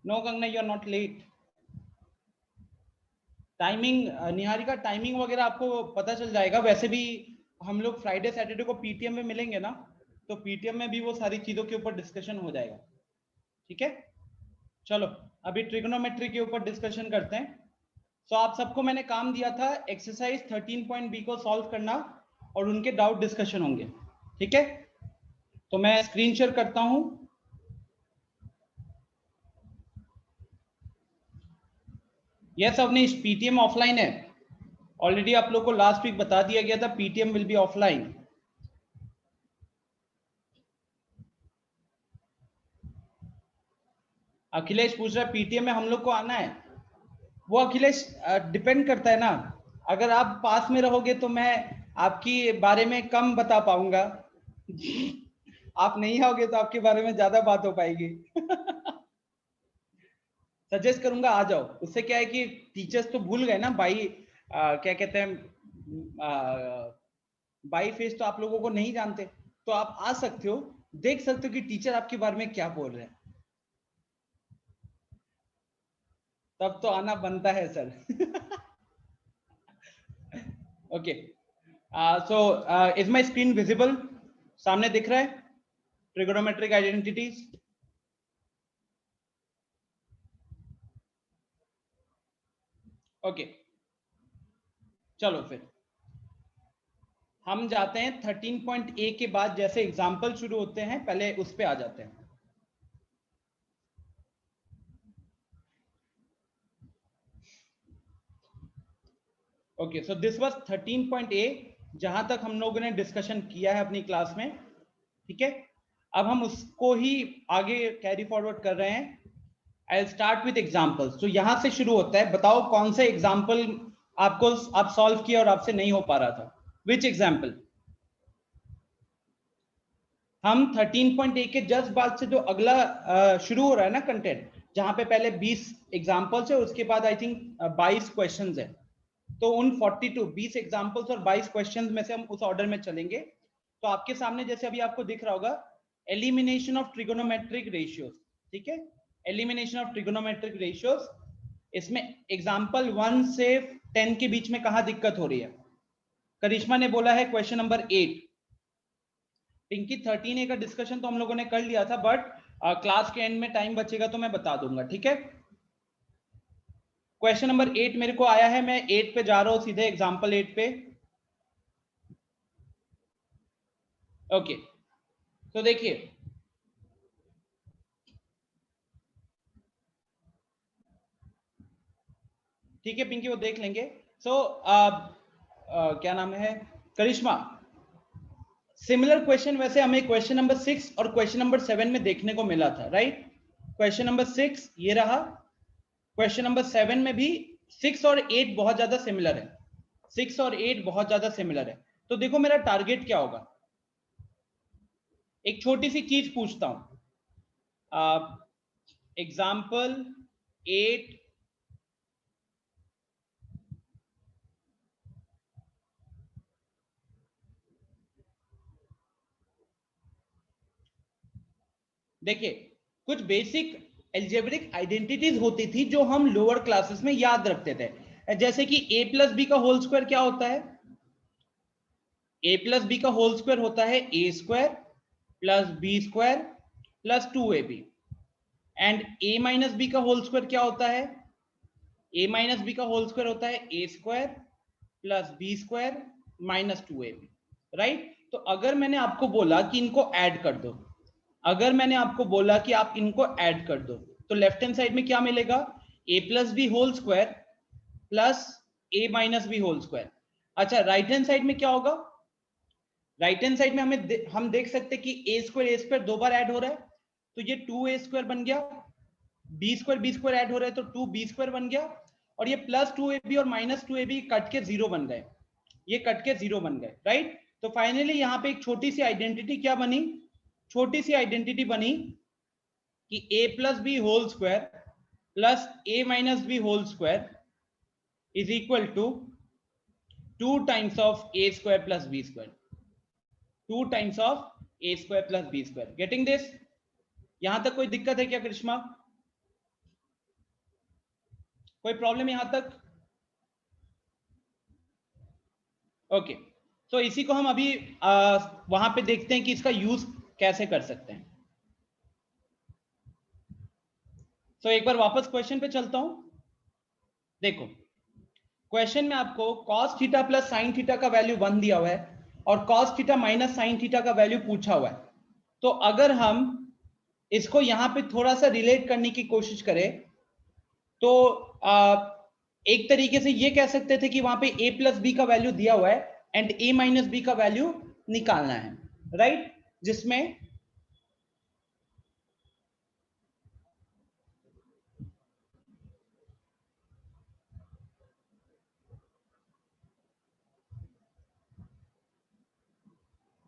No Kangana, you are not late. Timing Niharika, timing वगैरह आपको पता चल जाएगा। वैसे भी हम लोग फ्राइडे सैटरडे को पीटीएम में मिलेंगे ना, तो पीटीएम में भी वो सारी चीजों के ऊपर डिस्कशन हो जाएगा। ठीक है, चलो अभी ट्रिग्नोमेट्री के ऊपर डिस्कशन करते हैं। सो आप सबको मैंने काम दिया था एक्सरसाइज 13.b को सॉल्व करना और उनके डाउट डिस्कशन होंगे। ठीक है, तो मैं स्क्रीन शेयर करता हूं। यस अवनीश, पीटीएम ऑफलाइन है। ऑलरेडी आप लोग को लास्ट वीक बता दिया गया था PTM will be offline. Akhilesh पूछ रहा है पीटीएम में हम लोग को आना है। वो अखिलेश डिपेंड करता है ना, अगर आप पास में रहोगे तो मैं आपकी बारे में कम बता पाऊंगा आप नहीं आओगे तो आपके बारे में ज्यादा बात हो पाएगी सजेस्ट करूंगा आ जाओ। उससे क्या है कि टीचर्स तो भूल गए ना भाई, क्या कहते हैं, बाई फेस तो आप लोगों को नहीं जानते, तो आप आ सकते हो, देख सकते हो कि टीचर आपके बारे में क्या बोल रहे हैं, तब तो आना बनता है sir okay, so is my screen visible? सामने दिख रहा है ट्रिगोनोमेट्रिक आइडेंटिटीज? ओके, चलो फिर हम जाते हैं 13.a के बाद जैसे एग्जाम्पल शुरू होते हैं पहले उस पे आ जाते हैं। Okay, so this was 13.a जहां तक हम लोगों ने डिस्कशन किया है अपनी क्लास में। ठीक है, अब हम उसको ही आगे कैरी फॉरवर्ड कर रहे हैं। I start with examples. तो यहां से शुरू होता है, बताओ कौन से एग्जाम्पल आपको आप सॉल्व किया और आपसे नहीं हो पा रहा था। विच एग्जाम्पल? हम 13.1 के जस्ट बाद से जो अगला शुरू हो रहा है ना कंटेंट, जहां पे पहले 20 एग्जाम्पल्स है, उसके बाद आई थिंक 22 क्वेश्चंस है, तो उन 20 एग्जाम्पल्स और 22 क्वेश्चंस में से हम उस ऑर्डर में चलेंगे। तो आपके सामने जैसे अभी आपको दिख रहा होगा एलिमिनेशन ऑफ ट्रिगोनोमेट्रिक रेशियोज। ठीक है, एलिमिनेशन ऑफ ट्रिगोनोमेट्रिक रेशियोज, इसमें एग्जाम्पल 1 से 10 के बीच में कहां दिक्कत हो रही है? करिश्मा ने बोला है क्वेश्चन नंबर 8। पिंकी 13A का डिस्कशन तो हम लोगों ने कर लिया था, बट क्लास के एंड में टाइम बचेगा तो मैं बता दूंगा। ठीक है, क्वेश्चन नंबर 8 मेरे को आया है, मैं 8 पे जा रहा हूं सीधे, एग्जाम्पल 8 पे। ओके, तो देखिए ठीक है पिंकी, वो देख लेंगे। सो क्या नाम है, करिश्मा, सिमिलर क्वेश्चन वैसे हमें क्वेश्चन नंबर 6 और क्वेश्चन नंबर 7 में देखने को मिला था, राइट? क्वेश्चन नंबर 6 ये रहा, क्वेश्चन नंबर 7 में भी 6 और 8 बहुत ज्यादा सिमिलर है, 6 और 8 बहुत ज्यादा सिमिलर है। तो देखो मेरा टारगेट क्या होगा, एक छोटी सी चीज पूछता हूं, एग्जाम्पल 8 देखिए, कुछ बेसिक एल्जेब्रिक आइडेंटिटीज होती थी जो हम लोअर क्लासेस में याद रखते थे, जैसे कि a प्लस बी का होल स्क्वायर क्या होता है? a प्लस बी का होल स्क्वायर होता है a square plus b square plus 2ab, and a minus B का होल स्क्वायर क्या होता है? a माइनस बी का होल स्क्वायर होता है a square plus b square minus 2ab, right? तो अगर मैंने आपको बोला कि इनको ऐड कर दो, अगर मैंने आपको बोला कि आप इनको ऐड कर दो, तो लेफ्ट हैंड साइड में क्या मिलेगा? a plus b whole square plus a minus b whole square. अच्छा, राइट हैंड साइड में क्या होगा? राइट हैंड साइड में हम देख सकते हैं कि a स्क्वायर दो बार ऐड हो रहा है, तो ये 2a स्क्वायर बन गया, बी स्क्वायर ऐड हो रहा है तो 2b स्क्वायर बन गया, और ये प्लस 2ab और माइनस 2ab कट के जीरो बन गए, ये कट के जीरो बन गए, राइट? तो फाइनली यहाँ पे एक छोटी सी आइडेंटिटी क्या बनी, छोटी सी आइडेंटिटी बनी कि a plus b whole square plus a minus b whole square is equal to 2 times of a square plus b square, 2 times of a square plus b square. Getting this? यहां तक कोई दिक्कत है क्या करिश्मा? कोई problem यहां तक? Okay, तो इसी को हम अभी वहां पे देखते हैं कि इसका यूज कैसे कर सकते हैं। तो एक बार वापस क्वेश्चन पे चलता हूं। देखो, क्वेश्चन में आपको cos theta plus sign theta का वैल्यू 1 दिया हुआ है और cos theta minus sign theta का वैल्यू पूछा हुआ है। तो अगर हम इसको यहां पे थोड़ा सा रिलेट करने की कोशिश करें तो एक तरीके से ये कह सकते थे कि वहां पे a प्लस बी का वैल्यू दिया हुआ है एंड a माइनस बी का वैल्यू निकालना है, राइट? जिसमें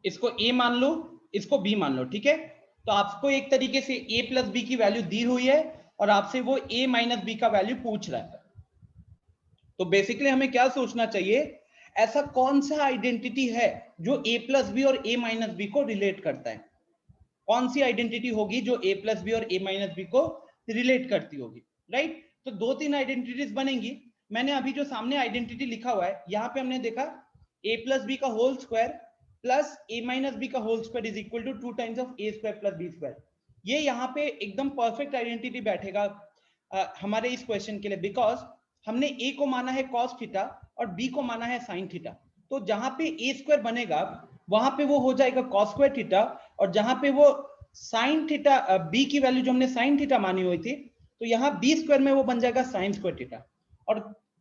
इसको a मान लो, इसको b मान लो, ठीक है? तो आपको एक तरीके से a प्लस बी की वैल्यू दी हुई है और आपसे वो a माइनस बी का वैल्यू पूछ रहा है। तो बेसिकली हमें क्या सोचना चाहिए, ऐसा कौन सा आइडेंटिटी है जो a प्लस बी और a माइनस बी को रिलेट करता है? कौन सी आइडेंटिटी होगी जो a प्लस बी और a माइनस बी को रिलेट करती होगी, राइट? तो दो तीन आइडेंटिटीज बनेंगी। मैंने अभी जो सामने आइडेंटिटी लिखा हुआ है यहां पे हमने देखा a प्लस बी का whole square plus a minus B का whole square is equal to 2 times of a square plus b square. ये यहाँ पे एकदम परफेक्ट आइडेंटिटी बैठेगा हमारे इस क्वेश्चन के लिए, बिकॉज हमने a को माना है cos थीटा और b को माना है sin थीटा। तो जहां पे a स्क्वायर बनेगा वहां पे वो हो जाएगा cos स्क्वायर थीटा, और जहां पे वो sin थीटा b की वैल्यू जो हमने sin थीटा मानी हुई थी तो यहाँ b स्क्वायर में वो बन जाएगा sin स्क्वायर थीटा, और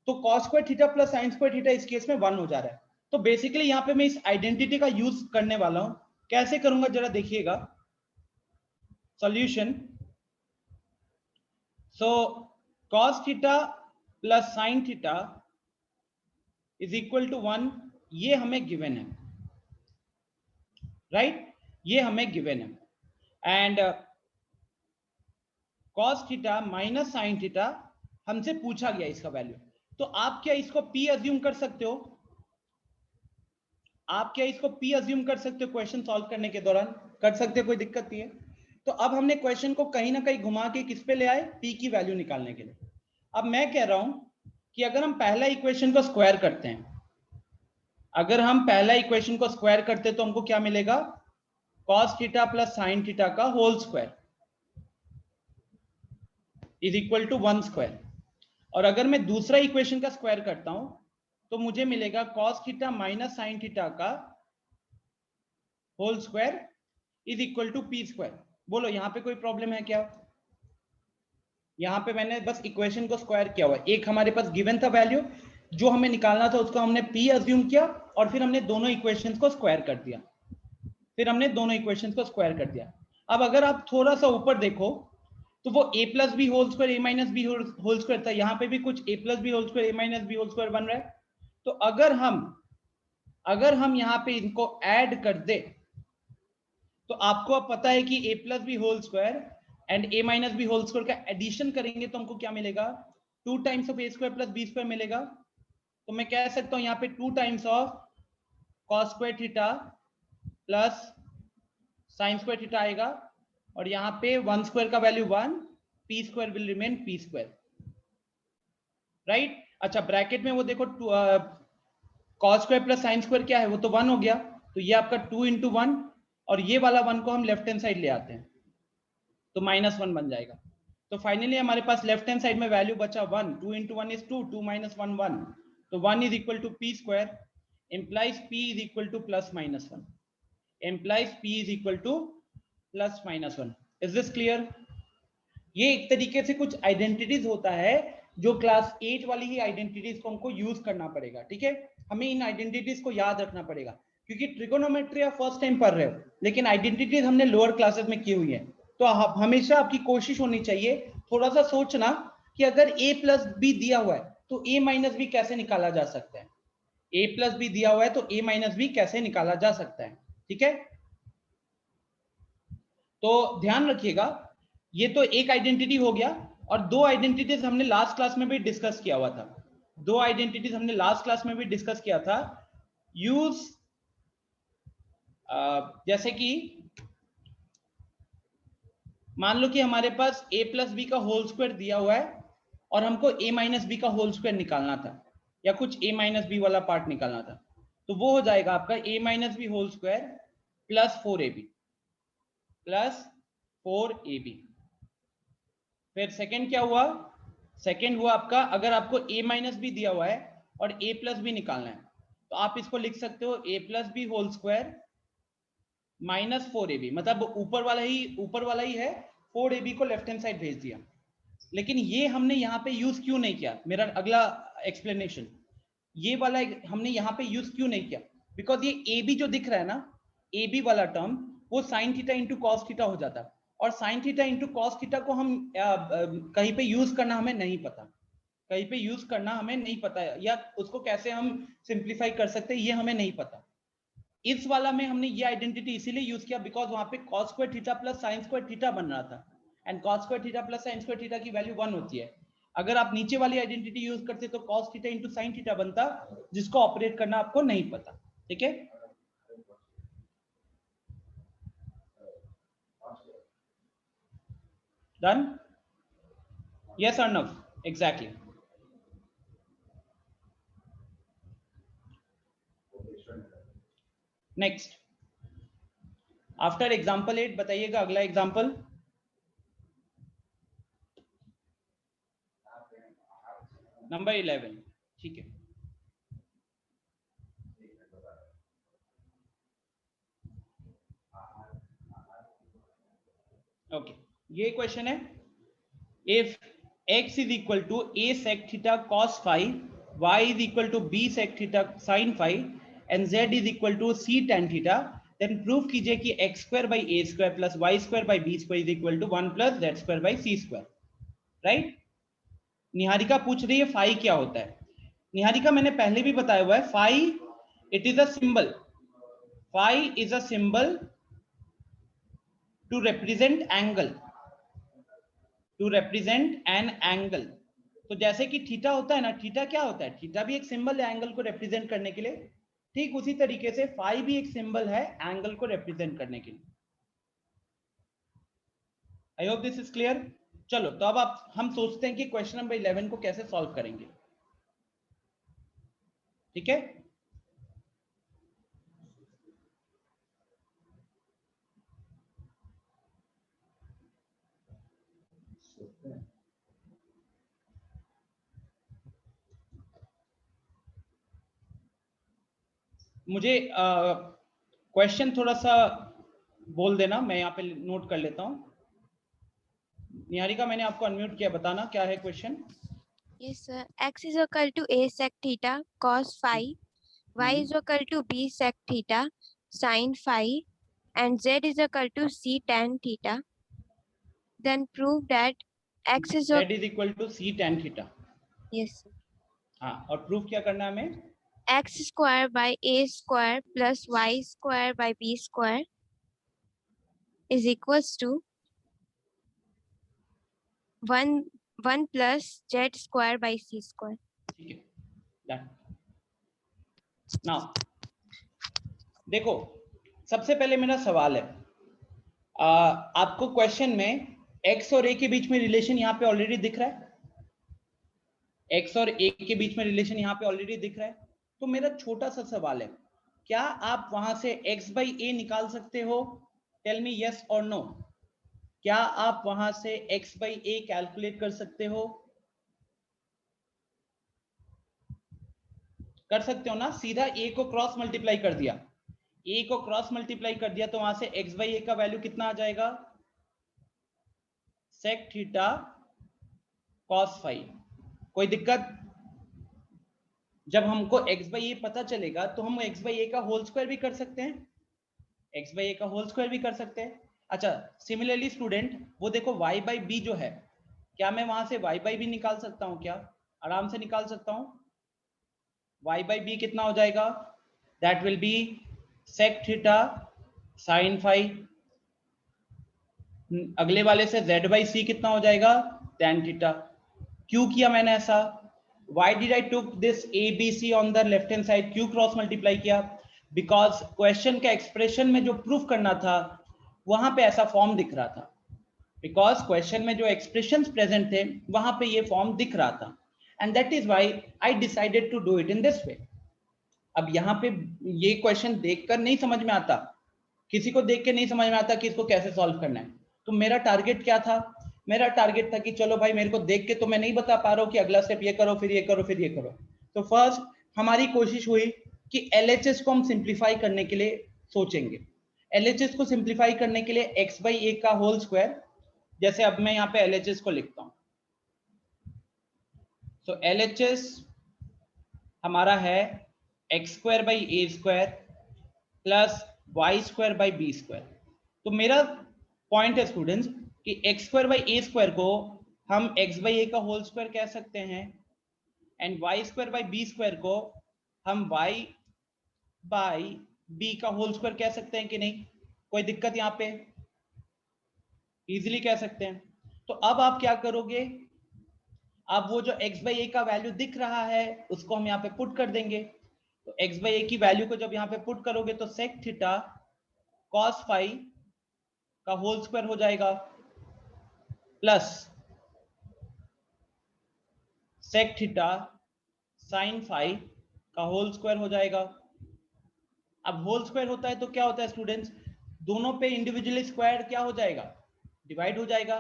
तो cos square theta plus sin square theta इस केस में 1 हो जा रहा है। तो बेसिकली यहाँ पे मैं इस आइडेंटिटी का यूज करने वाला हूं। कैसे करूंगा जरा देखिएगा। Solution, so cos theta plus sin theta is equal to 1, ये हमें गिवन है, राइट? ये हमें गिवन है। And cos theta minus sin theta हमसे पूछा गया इसका वैल्यू। तो आप क्या इसको p अज्यूम कर सकते हो? आप क्या इसको p अज्यूम कर सकते हो क्वेश्चन सॉल्व करने के दौरान? कर सकते हो, कोई दिक्कत नहीं है। तो अब हमने क्वेश्चन को कहीं ना कहीं घुमा के किस पे ले आए, p की वैल्यू निकालने के लिए। अब मैं कह रहा हूं कि अगर हम पहला इक्वेशन को स्क्वायर करते हैं, अगर हम पहला इक्वेशन को स्क्वायर करते हैं तो हमको क्या मिलेगा? cos theta plus sin theta का whole square is equal to 1 square. और अगर मैं दूसरा इक्वेशन का स्क्वायर करता हूं तो मुझे मिलेगा cos theta minus sin theta का whole square is equal to p square. बोलो यहां पे कोई प्रॉब्लम है क्या? यहां पे मैंने बस इक्वेशन को स्क्वायर किया हुआ है। एक हमारे पास गिवन था वैल्यू, जो हमें निकालना था उसको हमने p अज्यूम किया और फिर हमने दोनों इक्वेशंस को स्क्वायर कर दिया। अब अगर आप थोड़ा सा ऊपर देखो तो वो a plus b whole square a minus b whole square था, यहाँ पे भी कुछ a plus b whole square a minus b whole square बन रहा है। तो अगर हम यहाँ पे इनको ऐड कर दे तो आपको अब पता है कि a plus b whole square and a minus b whole square का एडिशन करेंगे तो हमको क्या मिलेगा? 2 times of a square plus b square मिलेगा। तो मैं कह सकता हूं यहाँ पे 2 times of cos square theta plus sin square theta आएगा, और यहाँ पे 1 स्क्वायर का value 1, p square will remain p square, right? अच्छा, ब्रैकेट में वो देखो cos square plus sin square क्या है, वो तो 1 हो गया। तो ये आपका 2 इंटू 1, और ये वाला 1 को हम लेफ्ट हैंड साइड ले आते हैं तो -1 बन जाएगा। तो फाइनली हमारे पास लेफ्ट हैंड साइड में वैल्यू बचा 1, 2 इंटू 1 इज 2, 2 माइनस 1 1, तो 1 is equal to p square, implies p is equal to plus minus 1, implies p is equal to plus minus 1। Is this clear? ये एक तरीके से कुछ आइडेंटिटीज होता है जो क्लास 8 वाली ही आइडेंटिटीज को हमको यूज करना पड़ेगा, ठीक है? हमें इन आइडेंटिटीज को याद रखना पड़ेगा, क्योंकि ट्रिगोनोमेट्री आप फर्स्ट टाइम पढ़ रहे हो लेकिन आइडेंटिटीज हमने लोअर क्लासेस में की हुई है। तो हमेशा आपकी कोशिश होनी चाहिए थोड़ा सा सोचना कि अगर a प्लस बी दिया हुआ है तो a माइनस बी कैसे निकाला जा सकता है, a प्लस बी दिया हुआ है तो a माइनस बी कैसे निकाला जा सकता है, ठीक है? तो ध्यान रखिएगा, ये तो एक आइडेंटिटी हो गया, और दो आइडेंटिटीज हमने लास्ट क्लास में भी डिस्कस किया हुआ था। दो आइडेंटिटीज हमने लास्ट क्लास में भी डिस्कस किया था। यूज जैसे कि मान लो कि हमारे पास a प्लस बी का होल स्क्वायर दिया हुआ है और हमको a माइनस बी का होल स्क्वायर निकालना था, या कुछ a माइनस बी वाला पार्ट निकालना था, तो वो हो जाएगा आपका a minus b whole square plus 4ab plus 4ab। फिर सेकंड क्या हुआ, सेकंड हुआ आपका, अगर आपको a माइनस बी दिया हुआ है और a प्लस बी निकालना है, तो आप इसको लिख सकते हो a plus b whole square minus 4ab, मतलब ऊपर वाला ही है, 4ab को लेफ्ट हैंड साइड भेज दिया। लेकिन ये हमने यहाँ पे यूज क्यों नहीं किया, मेरा अगला एक्सप्लेनेशन, ये वाला हमने यहाँ पे यूज क्यों नहीं किया, बिकॉज ये ए बी जो दिख रहा है ना, ए बी वाला टर्म वो sine theta into cos theta हो जाता है, और sine theta into cos theta को हम कहीं पे यूज करना हमें नहीं पता, कहीं पे यूज करना हमें नहीं पता, या उसको कैसे हम सिंप्लीफाई कर सकते हैं ये हमें नहीं पता। इस वाला में हमने ये आइडेंटिटी इसीलिए यूज किया बिकॉज वहां पे cos square theta plus sin square theta बन रहा था, and cos square theta plus sin square theta की वैल्यू 1 होती है। अगर आप नीचे वाली आइडेंटिटी यूज करते तो cos theta into sine theta बनता, जिसको ऑपरेट करना आपको नहीं पता। ठीक है, done? Yes Arnav, exactly. Next, after example 8 बताइएगा अगला एग्जाम्पल। नंबर 11, ठीक है। ओके, ये क्वेश्चन है, if x is equal to a sec theta cos phi, y is equal to b sec theta sin phi, and z is equal to c tan theta, then prove कीजिए कि x square by a square plus y square by b square is equal to 1 plus z square by c square, right? Niharika पूछ रही है phi क्या होता है। निहारिका मैंने पहले भी बताया हुआ है, phi it is a symbol, phi is a symbol to represent angle, to represent an angle. तो जैसे कि थीटा होता है ना, थीटा क्या होता है, थीटा भी एक सिंबल है एंगल को रिप्रेजेंट करने के लिए, ठीक उसी तरीके से फाई भी एक सिंबल है एंगल को रिप्रेजेंट करने के लिए। I hope this is clear. चलो तो अब आप हम सोचते हैं कि क्वेश्चन नंबर 11 को कैसे सॉल्व करेंगे। ठीक है, मुझे क्वेश्चन थोड़ा सा बोल देना, मैं यहाँ पे नोट कर लेता हूँ। निहारिका मैंने आपको अनम्यूट किया, बताना क्या है question. Yes, sir. X is equal to a sec theta cos phi, y is equal to b sec theta sin phi, and z is equal to c tan theta. Then prove that x is z is equal to c tan theta। yes, sir. हाँ, और proof क्या करना है हमें, X square by a square plus y square by b square is equals to 1 plus z square by c square. ठीक है, done. Now देखो, सबसे पहले मेरा सवाल है, आपको क्वेश्चन में x और a के बीच में रिलेशन यहाँ पे ऑलरेडी दिख रहा है, x और a के बीच में रिलेशन यहाँ पे ऑलरेडी दिख रहा है। तो मेरा छोटा सा सवाल है, क्या आप वहां से x by a निकाल सकते हो? टेल मी यस और नो। क्या आप वहां से x by a कैलकुलेट कर सकते हो? कर सकते हो ना, सीधा a को क्रॉस मल्टीप्लाई कर दिया, a को क्रॉस मल्टीप्लाई कर दिया तो वहां से x by a का वैल्यू कितना आ जाएगा, sec थीटा cos phi। कोई दिक्कत? जब हमको x by a पता चलेगा तो हम x by a का होल स्क्वायर भी कर सकते हैं, x by a का होल स्क्वायर भी कर सकते हैं। अच्छा, सिमिलरली स्टूडेंट वो देखो y by b जो है, क्या मैं वहां से y by b निकाल सकता हूं? क्या आराम से निकाल सकता हूं। y by b कितना हो जाएगा, that will be sec theta sin phi। अगले वाले से z by c कितना हो जाएगा, tan थीटा। क्यों किया मैंने ऐसा, why did I took this ABC on the left hand side, क्यों क्रॉस मल्टीप्लाई किया, बिकॉज क्वेश्चन का एक्सप्रेशन में जो प्रूफ करना था वहां पे ऐसा फॉर्म दिख रहा था। बिकॉज क्वेश्चन में जो एक्सप्रेशंस प्रेजेंट थे वहां पे ये फॉर्म दिख रहा था, and that is why I decided to do it in this way. अब यहाँ पे ये क्वेश्चन देखकर नहीं समझ में आता, किसी को देख के नहीं समझ में आता कि इसको कैसे सॉल्व करना है। तो मेरा टारगेट क्या था? मेरा टारगेट था कि चलो भाई, मेरे को देख के तो मैं नहीं बता पा रहा हूँ कि अगला स्टेप ये करो, फिर ये करो, फिर ये करो। तो फर्स्ट हमारी कोशिश हुई कि एलएचएस को हम सिंप्लीफाई करने के लिए सोचेंगे। एलएचएस को सिंप्लीफाई करने के लिए x बाई ए का होल स्क्वायर, जैसे अब मैं यहाँ पे एलएचएस को लिखता हूँ। तो एलएचएस हमारा है x square by A square plus y square by b square. तो मेरा पॉइंट है स्टूडेंट्स कि x square by A square को हम एक्स बाई ए का होल स्क्वायर कह सकते हैं, and y square by b square को हम वाई बाई बी का होल स्क्वायर कह सकते हैं कि नहीं? कोई दिक्कत यहाँ पे? इजीली कह सकते हैं। तो अब आप क्या करोगे? अब वो जो x बाई ए का वैल्यू दिख रहा है उसको हम यहाँ पे पुट कर देंगे। तो x बाई ए की वैल्यू को जब यहाँ पे पुट करोगे तो sec थीटा cos फाई का होल स्क्वायर हो जाएगा plus sec theta sin phi का होल स्क्वायर हो जाएगा। अब होल स्क्वायर होता है तो क्या होता है स्टूडेंट्स? दोनों पे इंडिविजुअली स्क्वायर क्या हो जाएगा? डिवाइड हो जाएगा।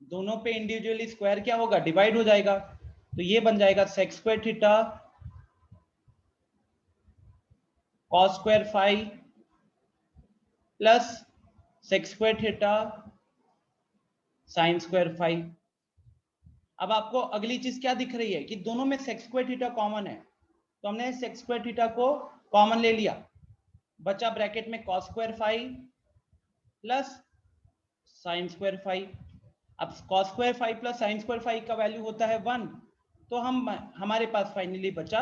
दोनों पे इंडिविजुअली स्क्वायर क्या होगा? डिवाइड हो जाएगा। तो ये बन जाएगा sec square theta cos square phi plus sec square theta sin square phi. अब आपको अगली चीज क्या दिख रही है कि दोनों में sec स्क्वायर थीटा कॉमन है, तो हमने sec स्क्वायर थीटा को कॉमन ले लिया, बचा ब्रैकेट में cos square phi plus sin square phi. अब cos square phi plus sin square phi का वैल्यू होता है 1, तो हमारे पास फाइनली बचा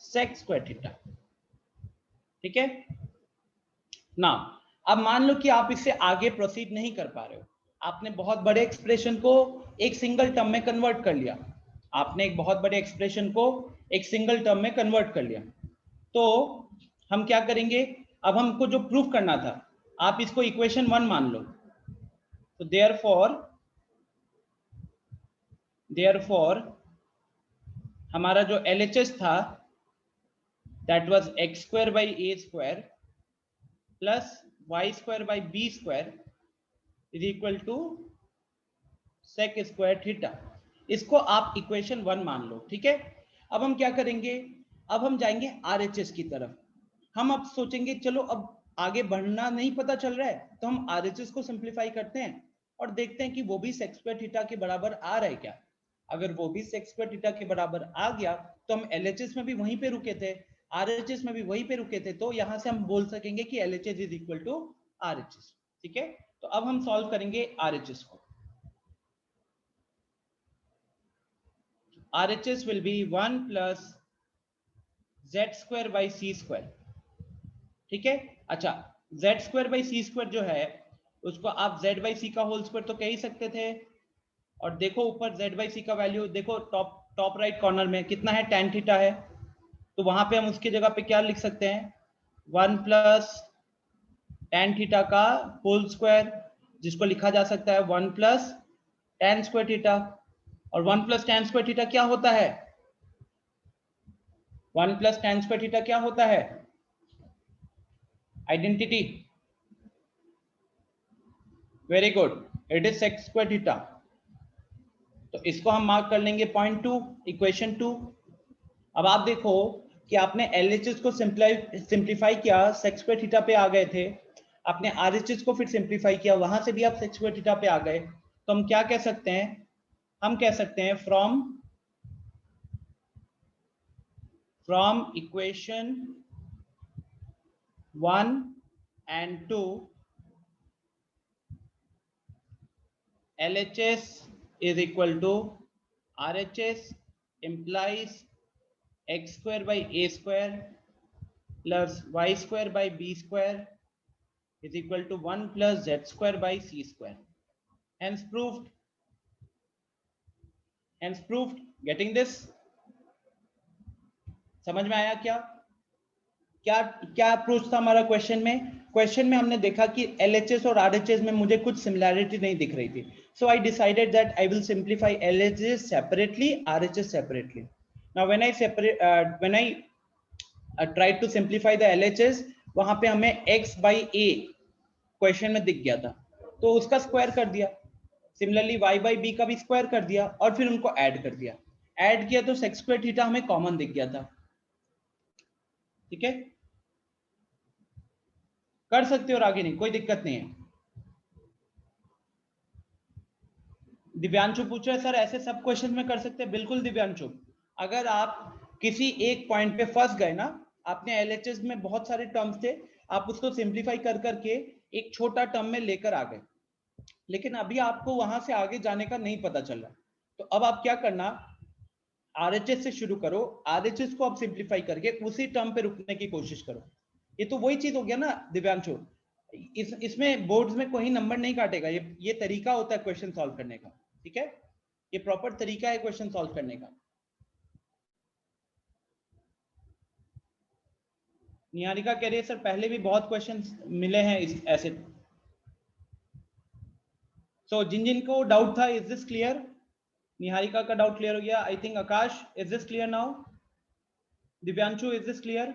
sec स्क्वायर थीटा। ठीक है ना? अब मान लो कि आप इससे आगे प्रोसीड नहीं कर पा रहे हो, आपने बहुत बड़े एक्सप्रेशन को एक सिंगल टर्म में कन्वर्ट कर लिया, आपने एक बहुत बड़े एक्सप्रेशन को एक सिंगल टर्म में कन्वर्ट कर लिया, तो हम क्या करेंगे? अब हमको जो प्रूफ करना था, आप इसको इक्वेशन 1 मान लो। तो देयरफॉर हमारा जो LHS था that was x square by A square plus y square by b square is equal to sec square theta. इसको आप इक्वेशन 1 मान लो। ठीक है, अब हम क्या करेंगे? अब हम जाएंगे RHS की तरफ। हम अब सोचेंगे चलो अब आगे बढ़ना नहीं पता चल रहा है तो हम RHS को सिंप्लीफाई करते हैं और देखते हैं कि वो भी sec स्क्वायर थीटा के बराबर आ रहा है क्या। अगर वो भी sec स्क्वायर थीटा के बराबर आ गया तो हम LHS में भी वहीं पे रुके थे, RHS में भी वहीं पे रुके थे, तो यहां से हम बोल सकेंगे कि LHS is equal to RHS। ठीक है, तो अब हम सॉल्व करेंगे RHS को। RHS will be 1 plus z square by c square। ठीक है, अच्छा, z square by c square जो है उसको आप z by c का होल स्क्वायर तो कह ही सकते थे, और देखो ऊपर z by c का वैल्यू देखो, टॉप टॉप राइट कॉर्नर में कितना है? tan थीटा है, तो वहां पे हम उसकी जगह पे क्या लिख सकते हैं? 1 प्लस tan थीटा का होल स्क्वायर, जिसको लिखा जा सकता है 1 प्लस tan स्क्वायर थीटा। और 1 प्लस tan स्क्वायर थीटा क्या होता है? 1 प्लस tan स्क्वायर थीटा क्या होता है? Identity, very good, it is sec square theta. तो इसको हम मार्क कर लेंगे पॉइंट 2, इक्वेशन 2। अब आप देखो कि आपने LHS को सिंप्लीफाई किया, sec स्क्वायर थीटा पे आ गए थे, आपने RHS को फिर सिंप्लीफाई किया, वहां से भी आप sec स्क्वायर थीटा पे आ गए, तो हम क्या कह सकते हैं? हम कह सकते हैं from equation 1 and 2 LHS is equal to RHS implies x square by a square plus y square by b square is equal to 1 plus z square by c square. Hence proved. Hence proved. Getting this? समझ में आया क्या? क्या क्या approach था हमारा question में? Question में हमने देखा कि LHS और RHS में मुझे कुछ सिमिलैरिटी नहीं दिख रही थी, so I decided that I will simplify LHS separately, RHS separately. Now when I tried to simplify the LHS, वहां पे हमें x by a क्वेश्चन में दिख गया था, तो उसका स्क्वायर कर दिया. सिमिलरली y by b का भी स्क्वायर कर दिया और फिर उनको ऐड कर दिया. ऐड किया तो sec स्क्वायर थीटा हमें कॉमन दिख गया था. ठीक है, कर सकते हो और आगे नहीं, कोई दिक्कत नहीं है. दिव्यांशु पूछ रहे सर ऐसे सब क्वेश्चन में कर सकते हैं. बिल्कुल दिव्यांशु, अगर आप किसी एक पॉइंट पे फंस गए ना, आपने LHS में बहुत सारे टर्म्स थे, आप उसको सिंप्लीफाई कर करके एक छोटा टर्म में लेकर आ गए, लेकिन अभी आपको वहां से आगे जाने का नहीं पता चल रहा, तो अब आप क्या करना, RHS से शुरू करो, RHS को आप सिंप्लीफाई करके उसी टर्म पे रुकने की कोशिश करो. ये तो वही चीज हो गया ना दिव्यांशु, इसमें बोर्ड्स में कोई नंबर नहीं काटेगा, ये तरीका होता है क्वेश्चन सॉल्व करने का. ठीक है, ये प्रॉपर तरीका है क्वेश्चन सॉल्व करने का. निहारिका कह रही है सर पहले भी बहुत क्वेश्चंस मिले हैं इस ऐसे. सो जिन जिन को डाउट था, इज दिस क्लियर? निहारिका का डाउट क्लियर हो गया. I think Akash, is this clear now? Divyanshu, is this clear?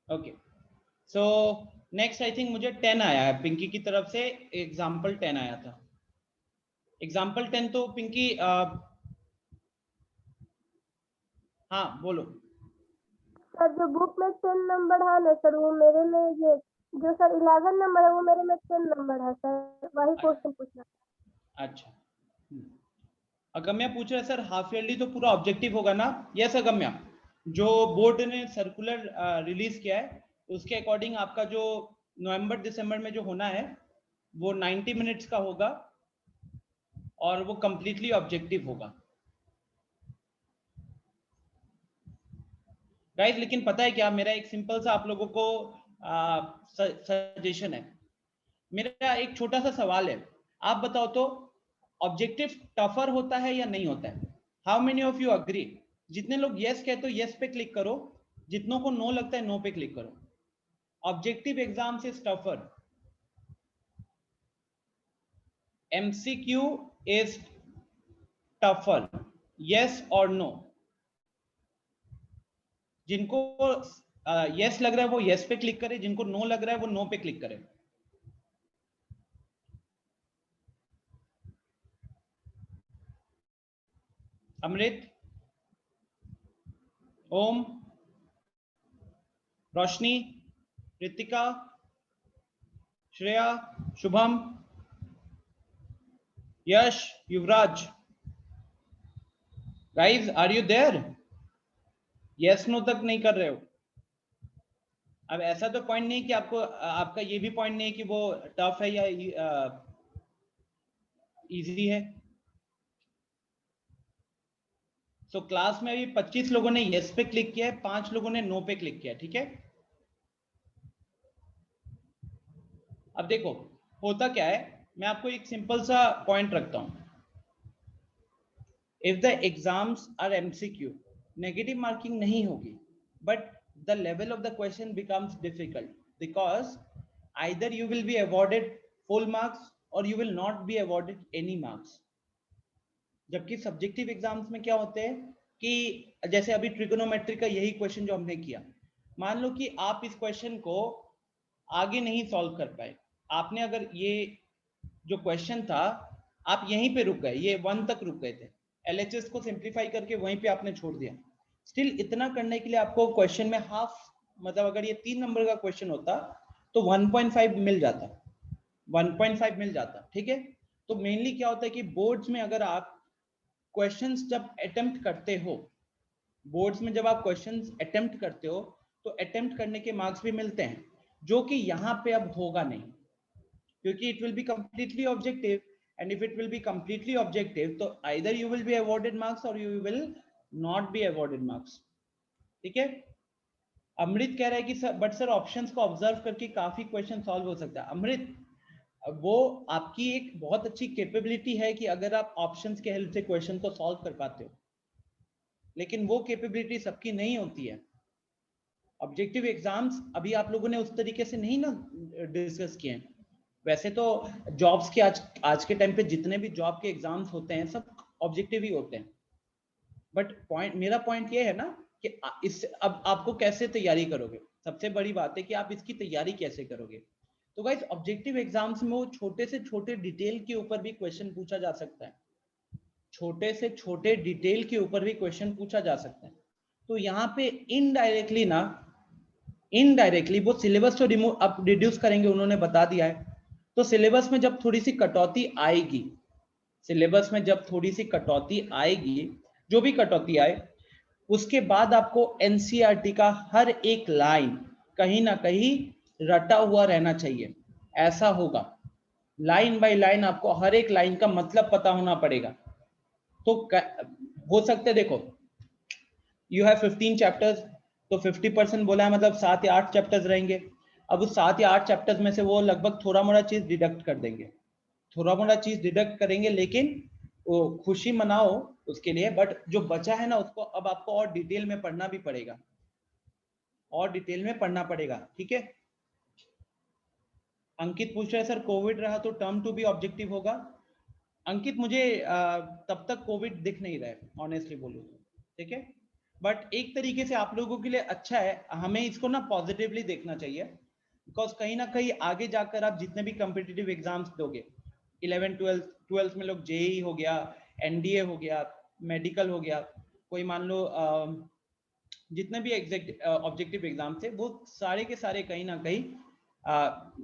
Okay, so next I think मुझे 10 आया है पिंकी की तरफ से, एग्जाम्पल 10 आया था. एग्जाम्पल 10 तो पिंकी हाँ बोलो. सर जो बुक में 10 नंबर है ना सर, वो मेरे में ये जो सर 11 नंबर है वो मेरे में 10 नंबर है सर, वही क्वेश्चन पूछना. अच्छा, अगम्या पूछ रहे सर हाफ ईयरली तो पूरा ऑब्जेक्टिव होगा ना? यस अगम्या, जो बोर्ड ने सर्कुलर रिलीज किया है उसके अकॉर्डिंग आपका जो नवंबर दिसंबर में जो होना है वो 90 मिनट्स का होगा और वो कंप्लीटली ऑब्जेक्टिव होगा गाइस. लेकिन पता है क्या, मेरा एक सिंपल सा आप लोगों को सजेशन है. मेरा एक छोटा सा सवाल है, आप बताओ तो ऑब्जेक्टिव टफर होता है या नहीं होता है? How many of you agree? जितने लोग यस कहते हो यस पे क्लिक करो, जितनों को नो लगता है नो पे क्लिक करो. ऑब्जेक्टिव एग्जाम से tougher, MCQ is tougher, yes और नो? जिनको यस लग रहा है वो यस पे क्लिक करे, जिनको नो लग रहा है वो नो पे क्लिक करे. Amrit, Om, Roshni, Ritika, Shreya, Shubham, Yash, Yuvraj, guys are you there? Yes no तक नहीं कर रहे हो. अब ऐसा तो पॉइंट नहीं कि आपको आपका ये भी पॉइंट नहीं कि वो टफ है या इजी है. सो क्लास में अभी 25 लोगों ने यस पे क्लिक किया है, 5 लोगों ने नो पे क्लिक किया है. ठीक है, अब देखो होता क्या है, मैं आपको एक सिंपल सा पॉइंट रखता हूं. If the exams are MCQ, negative marking नहीं होगी, but the level of the question becomes difficult because either you will be awarded full marks or you will not be awarded any marks. जबकि subjective exams में क्या होते हैं कि जैसे अभी ट्रिगोनोमेट्री का यही क्वेश्चन जो हमने किया, मान लो कि आप इस क्वेश्चन को आगे नहीं सॉल्व कर पाए, आपने अगर ये जो क्वेश्चन था आप यहीं पे रुक गए, ये 1 तक रुक गए थे, LHS को सिंप्लीफाई करके वहीं पे आपने छोड़ दिया, स्टिल इतना करने के लिए आपको क्वेश्चन में हाफ, मतलब अगर ये 3 नंबर का क्वेश्चन होता तो 1.5 मिल जाता, 1.5 मिल जाता. ठीक है, तो मेनली क्या होता है कि बोर्ड्स में अगर आप क्वेश्चंस जब अटेम्प्ट करते हो, बोर्ड्स में जब आप क्वेश्चंस अटेम्प्ट करते हो तो अटेम्प्ट करने के मार्क्स भी मिलते हैं, जो कि यहाँ पे अब होगा नहीं, क्योंकि it will be completely objective. And if it will be completely objective तो either you will be awarded marks और you will not be awarded marks. ठीक है, अमृत कह रहा है कि सर बट सर ऑप्शंस को ऑब्जर्व करके काफी क्वेश्चन सॉल्व हो सकता है। अमृत, वो आपकी एक बहुत अच्छी कैपेबिलिटी है कि अगर आप ऑप्शंस के हेल्प से क्वेश्चन को सॉल्व कर पाते हो, लेकिन वो कैपेबिलिटी सबकी नहीं होती है। ऑब्जेक्टिव एग्जाम्स अभी आप लोगों ने उस तरीके से नहीं ना डिस्कस किए हैं। वैसे तो जॉब्स के आज के टाइम पे जितने भी जॉब के एग्जाम्स होते हैं सब ऑब्जेक्टिव ही होते हैं, बट मेरा पॉइंट ये है ना कि इस अब आपको कैसे तैयारी करोगे, सबसे बड़ी बात है कि आप इसकी तैयारी कैसे करोगे। तो गाइस ऑब्जेक्टिव एग्जाम्स में वो छोटे से छोटे डिटेल के ऊपर भी क्वेश्चन पूछा जा सकता है, छोटे से छोटे डिटेल के ऊपर भी क्वेश्चन पूछा जा सकता है। तो यहाँ पे इनडायरेक्टली वो सिलेबस तो रिमूव अब रिड्यूस करेंगे, उन्होंने बता दिया है। तो सिलेबस में जब थोड़ी सी कटौती आएगी, सिलेबस में जब थोड़ी सी कटौती आएगी, जो भी कटौती आए, उसके बाद आपको एनसीईआरटी का हर एक लाइन कहीं ना कहीं रटा हुआ रहना चाहिए। ऐसा होगा, लाइन बाय लाइन आपको हर एक लाइन का मतलब पता होना पड़ेगा। तो हो सकते, देखो यू हैव 15 चैप्टर्स, तो 50% बोला है, मतलब 7 या 8 चैप्टर्स रहेंगे। अब उस 7 या 8 चैप्टर्स में से वो लगभग थोड़ा मोड़ा चीज डिडक्ट कर देंगे, थोड़ा मोड़ा चीज डिडक्ट करेंगे, लेकिन वो खुशी मनाओ उसके लिए। बट जो बचा है ना, उसको अब आपको और डिटेल में पढ़ना भी पड़ेगा, और डिटेल में पढ़ना पड़ेगा, ठीक है। अंकित पूछ रहे हैं सर कोविड रहा तो टर्म 2 भी ऑब्जेक्टिव होगा। अंकित मुझे तब तक कोविड दिख नहीं रहा है, ऑनेस्टली बोलूं तो, ठीक है। बट एक तरीके से आप लोगों के लिए अच्छा है, हमें इसको ना पॉजिटिवली देखना चाहिए, बिकॉज कहीं ना कहीं आगे जाकर आप जितने भी कॉम्पिटिटिव एग्जाम्स दोगे, 11 12 में लोग जेई हो गया, एनडीए हो गया, मेडिकल हो गया, कोई मान लो जितने भी ऑब्जेक्टिव एग्जाम थे, वो सारे के सारे कहीं ना कहीं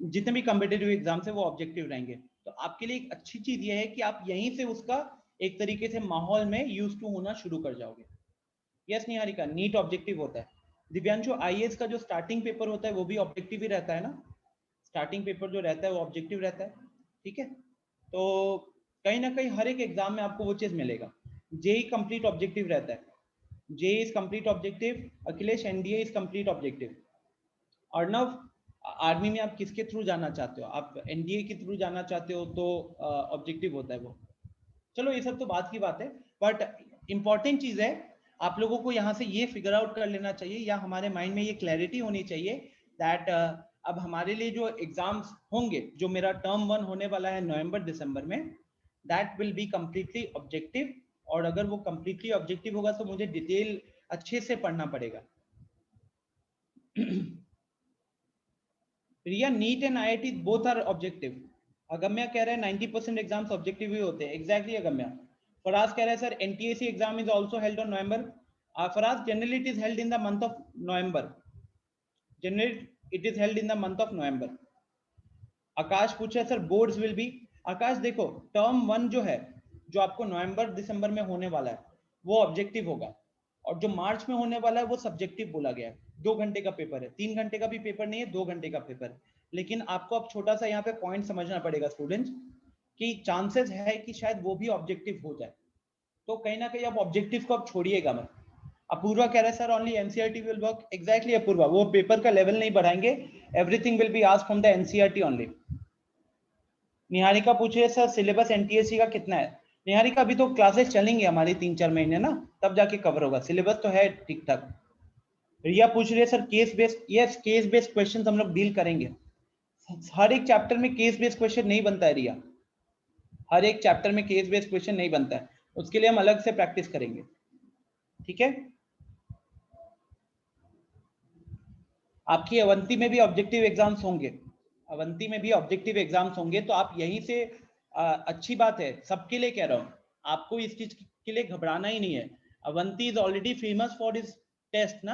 जितने भी कॉम्पिटिटिव एग्जाम है वो ऑब्जेक्टिव रहेंगे। तो आपके लिए एक अच्छी चीज ये है कि आप यहीं से उसका एक तरीके से माहौल में यूज टू होना शुरू कर जाओगे। यस निहारिका, नीट ऑब्जेक्टिव होता है। दिव्यांशु, आईएएस का जो स्टार्टिंग पेपर होता है वो भी ऑब्जेक्टिव ही रहता है ना, स्टार्टिंग पेपर जो रहता है वो ऑब्जेक्टिव रहता है, ठीक है। तो कहीं ना कहीं हर एक एग्जाम में आपको वो चीज मिलेगा। जेई कंप्लीट ऑब्जेक्टिव रहता है, JEE is complete objective. Akhilesh, NDA is complete objective. Arnav, army में आप किसके थ्रू जाना चाहते हो, आप एनडीए के थ्रू जाना चाहते हो तो ऑब्जेक्टिव होता है वो। चलो ये सब तो बात की बात है, बट इंपॉर्टेंट चीज है आप लोगों को यहाँ से ये फिगर आउट कर लेना चाहिए, या हमारे माइंड में ये क्लैरिटी होनी चाहिए दैट अब हमारे लिए जो एग्जाम्स होंगे, जो मेरा टर्म 1 होने वाला है नवंबर दिसंबर में, that will be completely objective. और अगर वो कंप्लीटली ऑब्जेक्टिव होगा तो मुझे डिटेल अच्छे से पढ़ना पड़ेगा। Riya, NEET and IIT both are objective. Agamya कह रहे हैं 90% एग्जाम्स ऑब्जेक्टिव ही होते हैं। एग्जैक्टली अगम्या। फराज कह रहा है sir NTSE exam is also held on November. Faraz, generally it is held in the month of November, generally it is held in the month of November. Aakash पूछे sir boards will be. Aakash देखो, term 1 जो है, जो आपको नवंबर दिसंबर में होने वाला है वो ऑब्जेक्टिव होगा, और जो मार्च में होने वाला है वो सब्जेक्टिव बोला गया है। 2 घंटे का पेपर है, 3 घंटे का भी पेपर नहीं है, 2 घंटे का पेपर है। लेकिन आपको अब छोटा सा यहाँ पे पॉइंट समझना पड़ेगा स्टूडेंट्स, कि चांसेस है कि शायद वो भी ऑब्जेक्टिव हो जाए। तो कहीं ना कहीं आप ऑब्जेक्टिव को अब छोड़िएगा मत। अपूर्वा कह रहे हैं sir only NCERT will work. Exactly Apoorva, वो पेपर का लेवल नहीं बढ़ाएंगे, everything will be asked from the NCERT only. Niharika पूछिए सर सिलेबस एनटीएससी का कितना है। निहारिका, अभी तो क्लासेस चलेंगे हमारी 3-4 महीने ना, तब जाके कवर होगा, सिलेबस तो है ठीक ठाक। रिया पूछ रही है sir case based. Yes, case based question हम लोग डील करेंगे। हर एक चैप्टर में केस बेस्ड क्वेश्चन नहीं बनता है रिया, हर एक चैप्टर में केस बेस्ड क्वेश्चन नहीं बनता है, उसके लिए हम अलग से प्रैक्टिस करेंगे, ठीक है। आपकी अवंती में भी ऑब्जेक्टिव एग्जाम्स होंगे, अवंती में भी ऑब्जेक्टिव एग्जाम्स होंगे, तो आप यहीं से अच्छी बात है, सबके लिए कह रहा हूँ, आपको इस चीज के लिए घबराना ही नहीं है। Avanti is already famous for his test ना।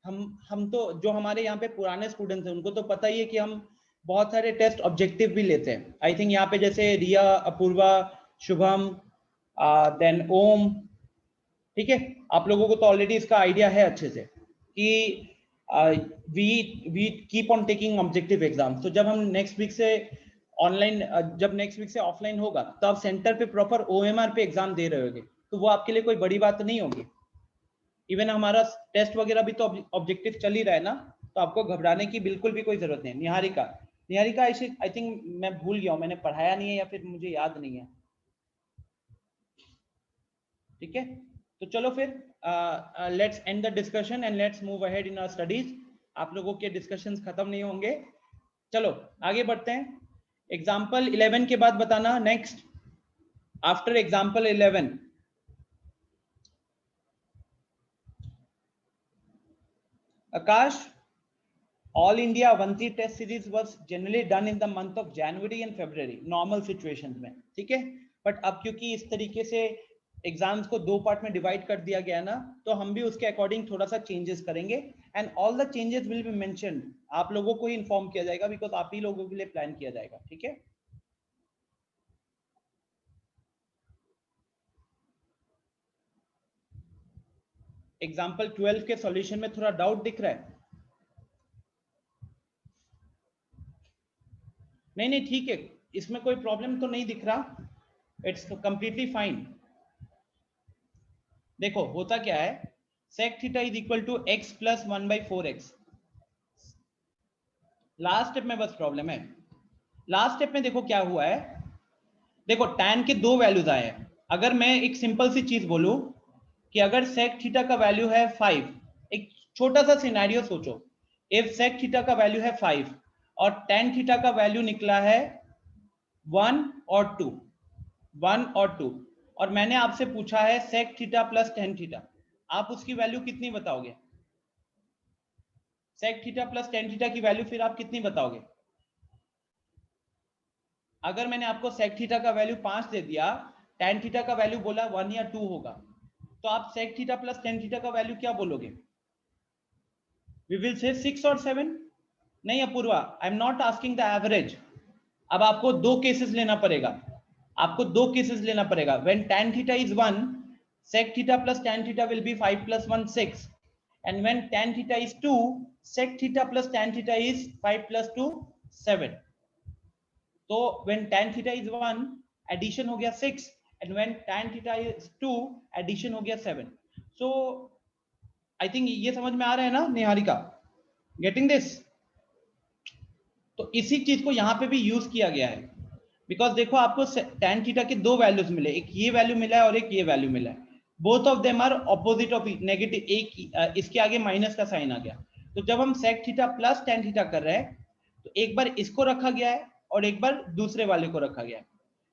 हम तो जो हमारे यहाँ पे पुराने स्टूडेंट्स हैं उनको तो पता ही है कि हम बहुत सारे टेस्ट ऑब्जेक्टिव भी लेते हैं। आई थिंक यहाँ पे जैसे रिया, अपूर्वा, शुभम, देन ओम, ठीक है, आप लोगों को तो ऑलरेडी इसका आइडिया है अच्छे से कि we keep on taking objective exams। तो जब हम नेक्स्ट वीक से ऑनलाइन, जब नेक्स्ट वीक से ऑफलाइन होगा, तो आप सेंटर पे प्रॉपर ओएमआर पे एग्जाम दे रहे होगे, तो वो आपके लिए कोई बड़ी बात नहीं होगी। इवन हमारा टेस्ट वगैरह भी तो ऑब्जेक्टिव चल ही रहा है ना, तो आपको घबराने की बिल्कुल भी कोई जरूरत नहीं। निहारिका, निहारिका आई थिंक मैं भूल गया हूँ, मैंने पढ़ाया नहीं है या फिर मुझे याद नहीं है। ठीक है, तो चलो फिर let's end the discussion and let's move ahead in our studies. आप लोगों के डिस्कशंस खत्म नहीं होंगे। चलो आगे बढ़ते हैं। एग्जाम्पल 11 के बाद बताना next, after example 11। Akash, all India Avanti test series was generally done in the month of January and February normal situations में, ठीक है। बट अब क्योंकि इस तरीके से एग्जाम्स को दो पार्ट में डिवाइड कर दिया गया ना, तो हम भी उसके अकॉर्डिंग थोड़ा सा चेंजेस करेंगे and all the changes will be mentioned. आप लोगों को ही इन्फॉर्म किया जाएगा बिकॉज आप ही लोगों के लिए प्लान किया जाएगा, ठीक है। एग्जाम्पल 12 के सॉल्यूशन में थोड़ा डाउट दिख रहा है? नहीं नहीं ठीक है, इसमें कोई प्रॉब्लम तो नहीं दिख रहा, इट्स कंप्लीटली फाइन। देखो होता क्या है, sec theta is equal to x plus 1/4x। Last step में बस प्रॉब्लम है। लास्ट स्टेप में देखो क्या हुआ है, देखो tan के दो वैल्यूज आए हैं। अगर मैं एक सिंपल सी चीज बोलूं कि अगर sec थीटा का वैल्यू है 5, एक छोटा सा सिनेरियो सोचो, इफ sec थीटा का वैल्यू है 5 और tan थीटा का वैल्यू निकला है 1 और 2, 1 और 2, और मैंने आपसे पूछा है sec theta plus tan theta, आप उसकी वैल्यू कितनी बताओगे? sec theta plus tan theta की वैल्यू फिर आप कितनी बताओगे? अगर मैंने आपको sec थीटा का वैल्यू 5 दे दिया, tan थीटा का वैल्यू बोला 1 या 2 होगा, तो आप sec theta plus tan theta का वैल्यू क्या बोलोगे? वी विल से 6 और 7। नहीं Apoorva, I am not asking the average. अब आपको दो केसेस लेना पड़ेगा, आपको दो केसेस लेना पड़ेगा। When tan theta is 1, sec theta plus tan theta will be 5 plus 1 6, and when tan theta is 2, sec theta plus tan theta is 5 plus 2 7। तो when tan theta is 1, addition हो गया 6, and when tan theta is 2, addition हो गया 7। so I think ये समझ में आ रहा है ना निहारिका, getting this? तो इसी चीज को यहाँ पे भी यूज किया गया है, बिकॉज देखो आपको tan थीटा के दो वैल्यूज मिले, एक ये वैल्यू मिला है और एक ये वैल्यू मिला है, both of them are opposite of negative, एक इसके आगे माइनस का साइन आ गया। तो जब हम sec theta plus tan theta कर रहे हैं, तो एक बार इसको रखा गया है और एक बार दूसरे वाले को रखा गया है।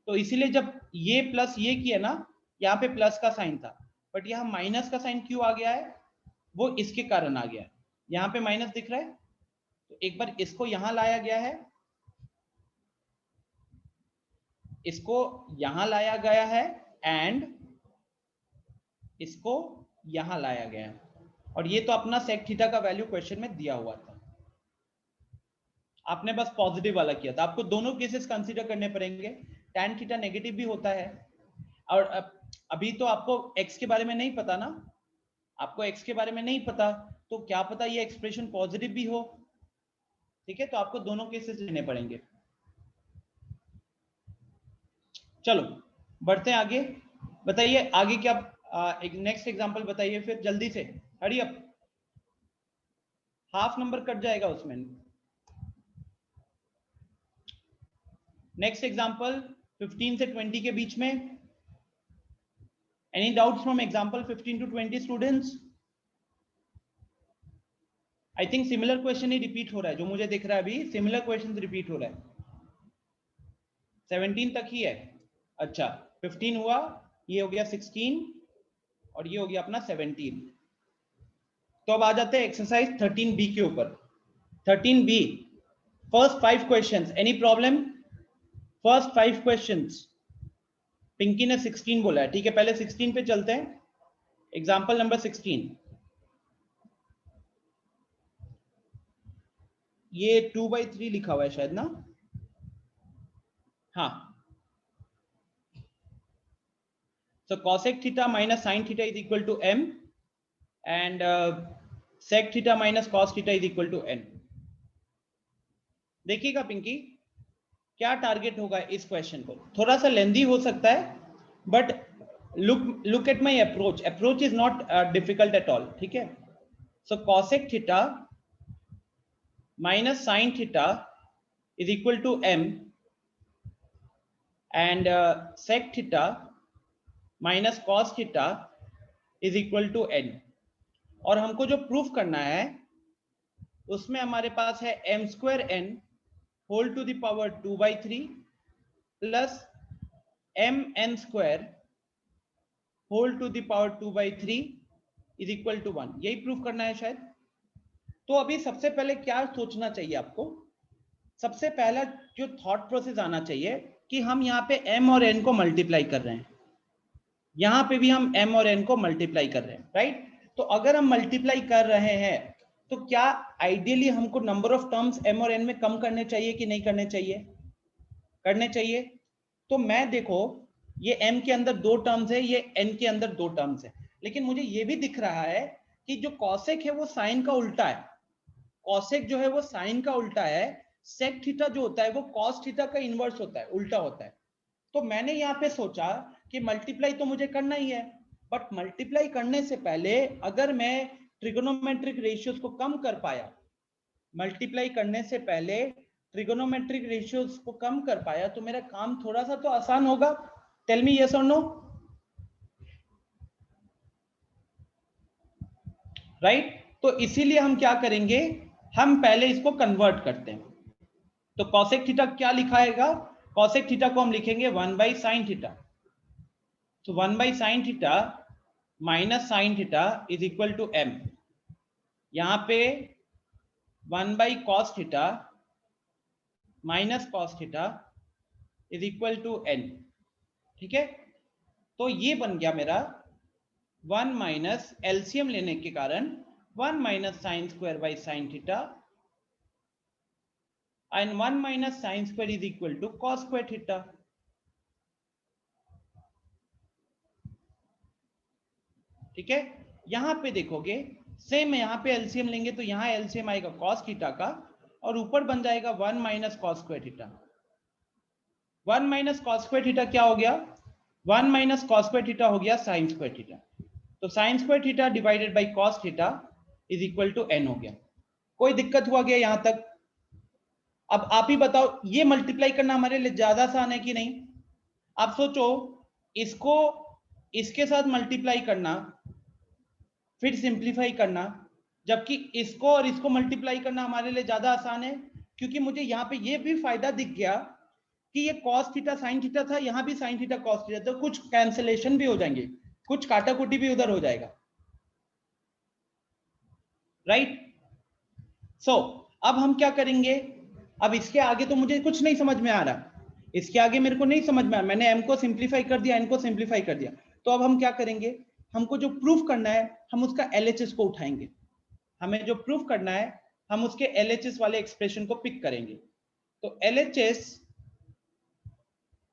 तो इसीलिए जब ये प्लस ये किया ना, यहाँ पे प्लस का साइन था, बट यहाँ माइनस का साइन क्यों आ गया है? वो इसके कारण आ गया है। यहाँ पे माइनस दिख रहा है, तो एक बार इसको यहां लाया गया है, इसको यहां लाया गया है एंड इसको यहां लाया गया है, और ये तो अपना sec थीटा का वैल्यू क्वेश्चन में दिया हुआ था, आपने बस पॉजिटिव वाला किया था। आपको दोनों केसेस कंसीडर करने पड़ेंगे, tan थीटा नेगेटिव भी होता है, और अभी तो आपको x के बारे में नहीं पता ना, आपको x के बारे में नहीं पता, तो क्या पता ये एक्सप्रेशन पॉजिटिव भी हो, ठीक है। तो आपको दोनों केसेस लेने पड़ेंगे। चलो बढ़ते हैं आगे, बताइए आगे क्या, एक नेक्स्ट एग्जांपल बताइए फिर जल्दी से, hurry up, half number cut जाएगा उसमें। नेक्स्ट एग्जांपल 15 से 20 के बीच में, any doubts from example 15 to 20 students? I think similar question ही रिपीट हो रहा है, जो मुझे दिख रहा है अभी सिमिलर क्वेश्चन रिपीट हो रहा है, 17 तक ही है। अच्छा 15 हुआ, ये हो गया 16 और ये हो गया अपना 17। तो अब आ जाते हैं एक्सरसाइज 13B के ऊपर। 13B first 5 questions, any problem? First 5 questions, Pinky ने 16 बोला है, ठीक है, पहले 16 पे चलते हैं। एग्जांपल नंबर 16, ये 2/3 लिखा हुआ है शायद ना, हाँ। So cosec theta minus sin theta is equal to m and sec theta minus cos theta is equal to n। देखिएगा पिंकी क्या टारगेट होगा इस क्वेश्चन को, थोड़ा सा लेंदी हो सकता है but look at my approach is not difficult at all. ठीक है, so cosec theta minus sin theta is equal to m and sec theta minus cos theta is equal to n. और हमको जो प्रूफ करना है उसमें हमारे पास है m square n whole to the power 2/3 plus mn square whole to the power 2/3 is equal to 1. यही proof करना है शायद. तो अभी सबसे पहले क्या सोचना चाहिए आपको? सबसे पहला जो थॉट प्रोसेस आना चाहिए कि हम यहाँ पे m और n को मल्टीप्लाई कर रहे हैं, यहाँ पे भी हम m और n को मल्टीप्लाई कर रहे हैं, राइट? तो अगर हम मल्टीप्लाई कर रहे हैं तो क्या आइडियली हमको नंबर ऑफ टर्म्स m और n में कम करने चाहिए कि नहीं करने चाहिए? करने चाहिए. तो मैं देखो ये m के अंदर 2 टर्म्स है, ये n के अंदर 2 टर्म्स है, लेकिन मुझे ये भी दिख रहा है कि जो कॉसेक है वो साइन का उल्टा है. कॉसेक जो है वो साइन का उल्टा है. सेक थीटा जो होता है वो कॉस थीटा का इनवर्स होता है, उल्टा होता है. तो मैंने यहाँ पे सोचा कि मल्टीप्लाई तो मुझे करना ही है, बट मल्टीप्लाई करने से पहले अगर मैं ट्रिगोनोमेट्रिक रेशियोज को कम कर पाया, मल्टीप्लाई करने से पहले ट्रिगोनोमेट्रिक रेशियोज को कम कर पाया तो मेरा काम थोड़ा सा तो आसान होगा. टेल मी यस और नो, राइट? तो इसीलिए हम क्या करेंगे, हम पहले इसको कन्वर्ट करते हैं. तो कॉसेक थीटा क्या लिखाएगा? कॉसेक थीटा को हम लिखेंगे 1/sin थीटा. तो 1/sin theta minus sign theta is equal to m. यहां पे 1/cos theta minus cos theta is equal to n. ठीक है, तो ये बन गया मेरा 1 माइनस एलसीएम लेने के कारण 1 minus sine square by sine theta and 1 minus sin square is equal to cos square theta. ठीक है, यहां पे देखोगे सेम, यहां पे एलसीएम लेंगे तो यहां एलसीएम आएगा cos थीटा का और ऊपर बन जाएगा 1 minus cos square theta. 1 minus cos square theta क्या हो गया? 1 माइनस cos square थीटा हो गया sin square थीटा. तो sin square theta divided by cos theta is equal to n हो गया. कोई दिक्कत हुआ गया यहां तक? अब आप ही बताओ, ये मल्टीप्लाई करना हमारे लिए ज्यादा आसान है कि नहीं? आप सोचो, इसको इसके साथ मल्टीप्लाई करना फिर सिंप्लीफाई करना, जबकि इसको और इसको मल्टीप्लाई करना हमारे लिए ज्यादा आसान है, क्योंकि मुझे यहाँ पे ये भी फायदा दिख गया कि ये cos थीटा sin थीटा था, यहाँ भी sin थीटा cos थीटा, तो कुछ कैंसिलेशन भी हो जाएंगे, कुछ काटाकुटी भी उधर हो जाएगा, राइट? सो अब हम क्या करेंगे? अब इसके आगे तो मुझे कुछ नहीं समझ में आ रहा, इसके आगे मेरे को नहीं समझ में आ रहा. मैंने m को सिंप्लीफाई कर दिया, n को सिंप्लीफाई कर दिया. तो अब हम क्या करेंगे? हमको जो प्रूफ करना है हम उसका LHS को उठाएंगे. हमें जो प्रूफ करना है हम उसके LHS वाले एक्सप्रेशन को पिक करेंगे. तो LHS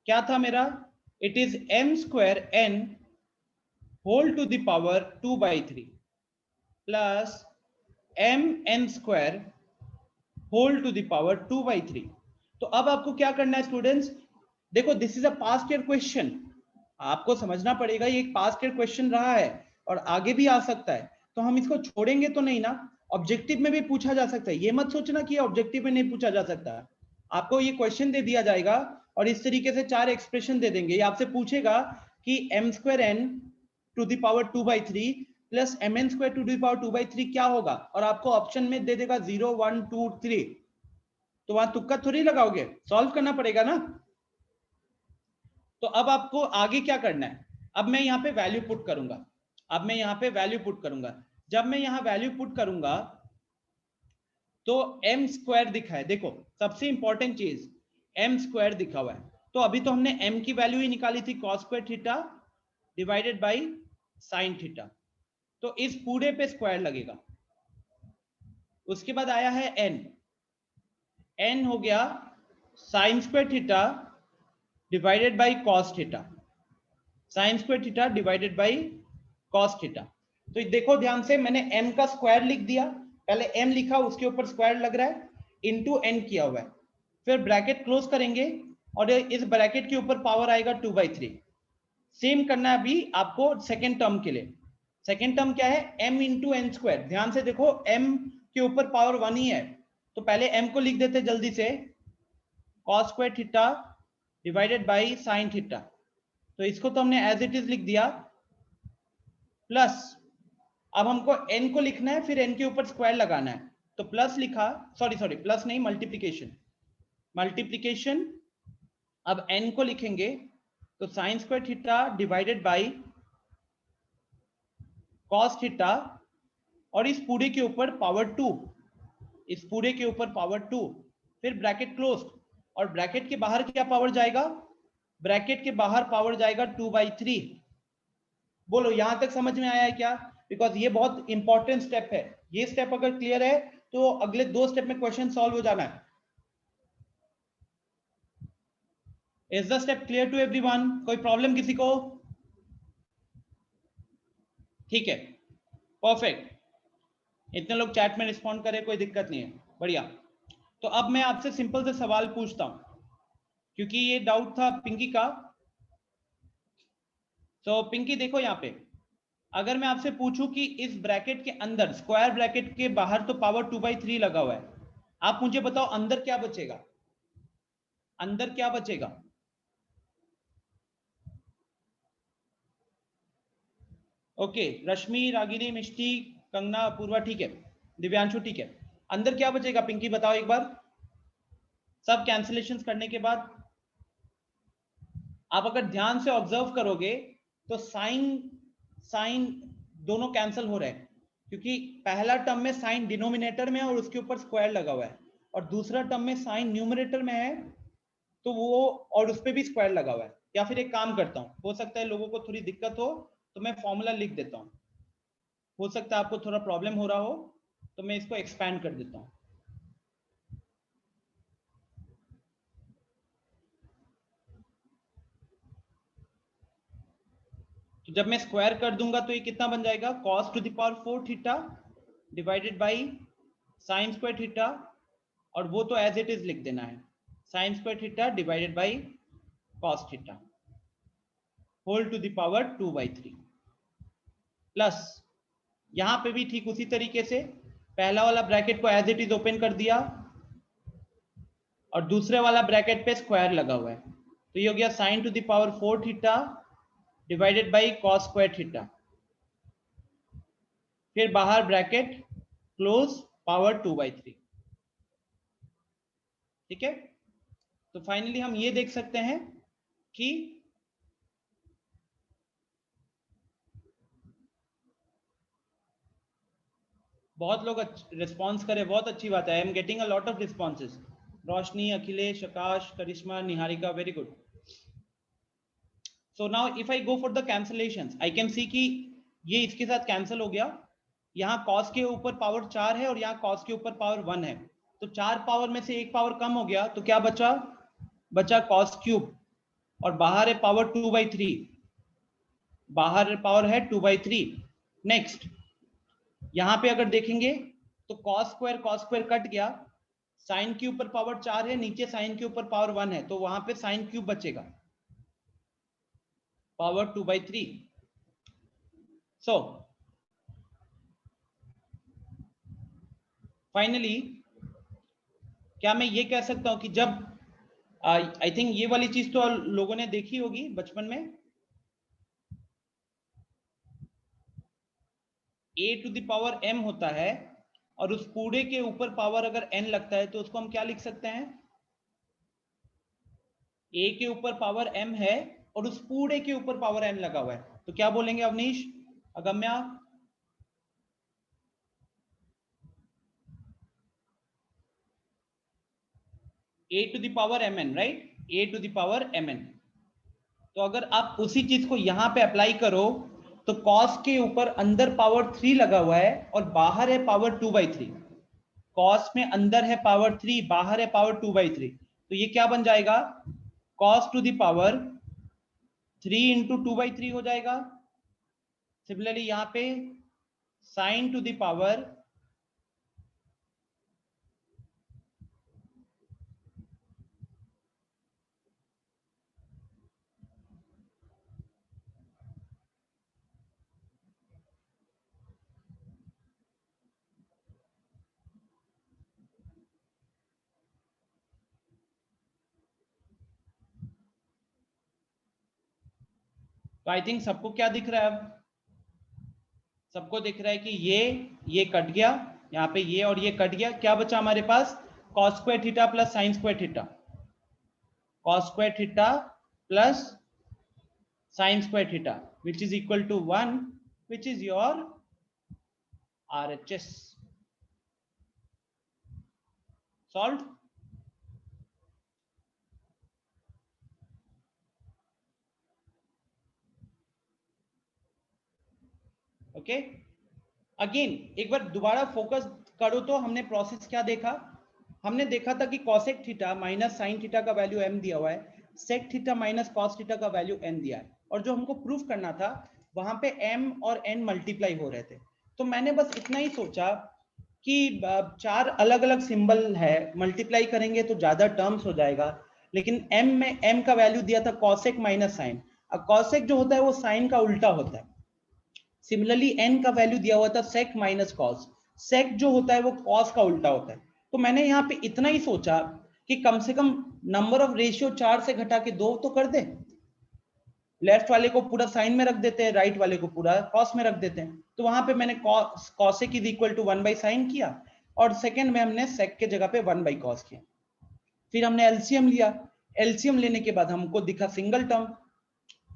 क्या था मेरा? It is m square n whole to the power 2/3 प्लस mn square whole to the power 2/3. तो अब आपको क्या करना है स्टूडेंट्स? देखो, this is a past year question, आपको समझना पड़ेगा ये एक पास्ट ईयर क्वेश्चन रहा है और आगे भी आ सकता है, तो हम इसको छोड़ेंगे तो नहीं ना. ऑब्जेक्टिव में भी पूछा जा सकता है, ये मत सोचना कि ऑब्जेक्टिव में नहीं पूछा जा सकता. आपको ये क्वेश्चन दे दिया जाएगा और इस तरीके से 4 एक्सप्रेशन दे देंगे. ये आपसे पूछेगा कि m square n to the power 2/3 प्लस mn square to the power 2/3 क्या होगा, और आपको ऑप्शन में दे देगा 0 1 2 3. तो वहां तुक्का थोड़ी लगाओगे, सॉल्व करना पड़ेगा ना. तो अब आपको आगे क्या करना है? अब मैं यहाँ पे वैल्यू पुट करूंगा. जब मैं यहाँ वैल्यू पुट करूंगा तो m स्क्वायर दिखा है, देखो सबसे इंपॉर्टेंट चीज m स्क्वायर दिखा हुआ है. तो अभी तो हमने m की वैल्यू ही निकाली थी cos square theta divided by sine theta, तो इस पूरे पे स्क्वायर लगेगा. उसके बाद आया है n हो गया sign square theta divided by cos theta, sign square theta divided by cos theta. तो देखो ध्यान से, मैंने m का स्क्वायर लिख दिया, पहले m लिखा उसके ऊपर स्क्वायर लग रहा है, इनटू n किया हुआ है, फिर ब्रैकेट क्लोज करेंगे और इस ब्रैकेट के ऊपर पावर आएगा 2/3. सेम करना है अभी आपको सेकेंड टर्म के लिए। सेकेंड टर्म क्या है, m इंटू एन स्क्वायर। ध्यान से देखो m के ऊपर पावर 1 ही है, तो पहले m को लिख देते जल्दी से, cos square theta divided by sine theta. तो इसको तो हमने एज इट इज लिख दिया, प्लस अब हमको n को लिखना है, फिर n के ऊपर स्क्वायर लगाना है, तो प्लस लिखा, सॉरी प्लस नहीं, मल्टीप्लीकेशन। अब n को लिखेंगे तो sign square theta divided by cos theta, और इस पूरे के ऊपर पावर 2, इस पूरे के ऊपर पावर 2, फिर ब्रैकेट क्लोज, और ब्रैकेट के बाहर क्या पावर जाएगा, ब्रैकेट के बाहर पावर जाएगा 2/3। बोलो यहां तक समझ में आया है क्या? बिकॉज ये बहुत इंपॉर्टेंट स्टेप है, ये स्टेप अगर क्लियर है तो अगले 2 स्टेप में क्वेश्चन सॉल्व हो जाना है। Is the step clear to everyone? कोई प्रॉब्लम किसी को? ठीक है, परफेक्ट। इतने लोग चैट में रिस्पॉन्ड करें, कोई दिक्कत नहीं है, बढ़िया। तो अब मैं आपसे सिंपल से सवाल पूछता हूं, क्योंकि ये डाउट था पिंकी का। तो पिंकी देखो यहाँ पे, अगर मैं आपसे पूछूं कि इस ब्रैकेट के अंदर, स्क्वायर ब्रैकेट के बाहर तो पावर 2/3 लगा हुआ है, आप मुझे बताओ अंदर क्या बचेगा, अंदर क्या बचेगा? ओके, रश्मि, रागिनी, मिष्टी, कंगना, अपूर्वा, ठीक है, दिव्यांशु, ठीक है। अंदर क्या बचेगा पिंकी बताओ एक बार, सब कैंसिलेशंस करने के बाद। आप अगर ध्यान से ऑब्जर्व करोगे तो साइन दोनों कैंसिल हो रहे हैं, क्योंकि पहला टर्म में साइन डिनोमिनेटर में है और उसके ऊपर स्क्वायर लगा हुआ है, और दूसरा टर्म में साइन न्यूमरेटर में है तो वो, और उस पर भी स्क्वायर लगा हुआ है। या फिर एक काम करता हूँ, हो सकता है लोगों को थोड़ी दिक्कत हो तो मैं फॉर्मूला लिख देता हूँ, हो सकता है आपको थोड़ा प्रॉब्लम हो रहा हो, तो मैं इसको एक्सपैंड कर देता हूँ। तो जब मैं स्क्वायर कर दूंगा तो ये कितना बन जाएगा, cos to the power 4 theta divided by sine square theta, और वो तो एज इट इज लिख देना है, sine square theta divided by cos theta whole to the power 2/3, plus यहां पे भी ठीक उसी तरीके से पहला वाला ब्रैकेट को एज इट इज ओपन कर दिया, और दूसरे वाला ब्रैकेट पे स्क्वायर लगा हुआ है, तो ये हो गया sign to the power 4 theta divided by cos square theta, फिर बाहर ब्रैकेट क्लोज, पावर 2/3। ठीक है, तो फाइनली हम ये देख सकते हैं कि बहुत लोग रिस्पॉन्स करें, बहुत अच्छी बात है। I am getting a lot of responses. Roshni, Akhilesh, Aakash, Karishma, Niharika, very good. So now if I go for the cancellations, I can see कि ये इसके साथ कैंसिल हो गया, यहाँ कॉस के ऊपर पावर 4 है और यहाँ कॉस के ऊपर पावर 1 है, तो 4 पावर में से एक पावर कम हो गया, तो क्या बचा, बचा कॉस क्यूब, और बाहर है पावर 2/3, बाहर पावर है 2/3। नेक्स्ट यहां पे अगर देखेंगे तो कॉस स्क्वायर कट गया, साइन के ऊपर पावर 4 है, नीचे साइन के ऊपर पावर 1 है, तो वहां पे साइन क्यूब बचेगा, पावर 2/3। सो फाइनली क्या मैं ये कह सकता हूं कि जब आई थिंक ये वाली चीज तो लोगों ने देखी होगी बचपन में, a to the power m होता है, और उस पूरे के ऊपर पावर अगर n लगता है तो उसको हम क्या लिख सकते हैं, a के ऊपर पावर m है और उस पूरे के ऊपर पावर n लगा हुआ है, तो क्या बोलेंगे Avneesh, Agamya? a to the power mn, right, a to the power mn। तो अगर आप उसी चीज को यहां पे अप्लाई करो तो cos के ऊपर अंदर पावर 3 लगा हुआ है और बाहर है पावर 2/3, cos में अंदर है पावर 3, बाहर है पावर 2/3, तो ये क्या बन जाएगा, cos to the power 3 into 2/3 हो जाएगा। सिमिलरली यहां पे sin टू द पावर तो आई थिंक सबको क्या दिख रहा है, अब सबको दिख रहा है कि ये कट गया, यहाँ पे ये और ये कट गया, क्या बचा हमारे पास, cos square theta plus sin square theta, cos square theta plus sin square theta, which is equal to 1, which is your RHS. Solved? Okay? Again, एक बार दोबारा फोकस करो तो हमने प्रोसेस क्या देखा, हमने देखा था कि cosec theta minus sin theta का वैल्यू m दिया हुआ है, sec theta minus cos theta का वैल्यू n दिया है, और जो हमको प्रूफ करना था वहां पे m और n मल्टीप्लाई हो रहे थे। तो मैंने बस इतना ही सोचा कि 4 अलग अलग सिंबल है, मल्टीप्लाई करेंगे तो ज्यादा टर्म्स हो जाएगा, लेकिन m में m का वैल्यू दिया था cosec माइनस sin, अब cosec जो होता है वो sin का उल्टा होता है। सिमिलरली n का वैल्यू दिया हुआ था sec माइनस cos, sec जो होता है वो cos का उल्टा होता है। तो मैंने यहाँ पे इतना ही सोचा कि कम से कम नंबर ऑफ रेशियो 4 से घटा के 2 तो कर दे, लेफ्ट वाले को पूरा साइन में रख देते हैं, राइट वाले को पूरा कॉस में रख देते हैं। तो वहां पे मैंने cosec is equal to 1 by sine किया, और सेकंड में हमने सेक के जगह पे 1 बाई कॉस किया। फिर हमने एलसीएम लिया, एलसीएम लेने के बाद हमको दिखा सिंगल टर्म,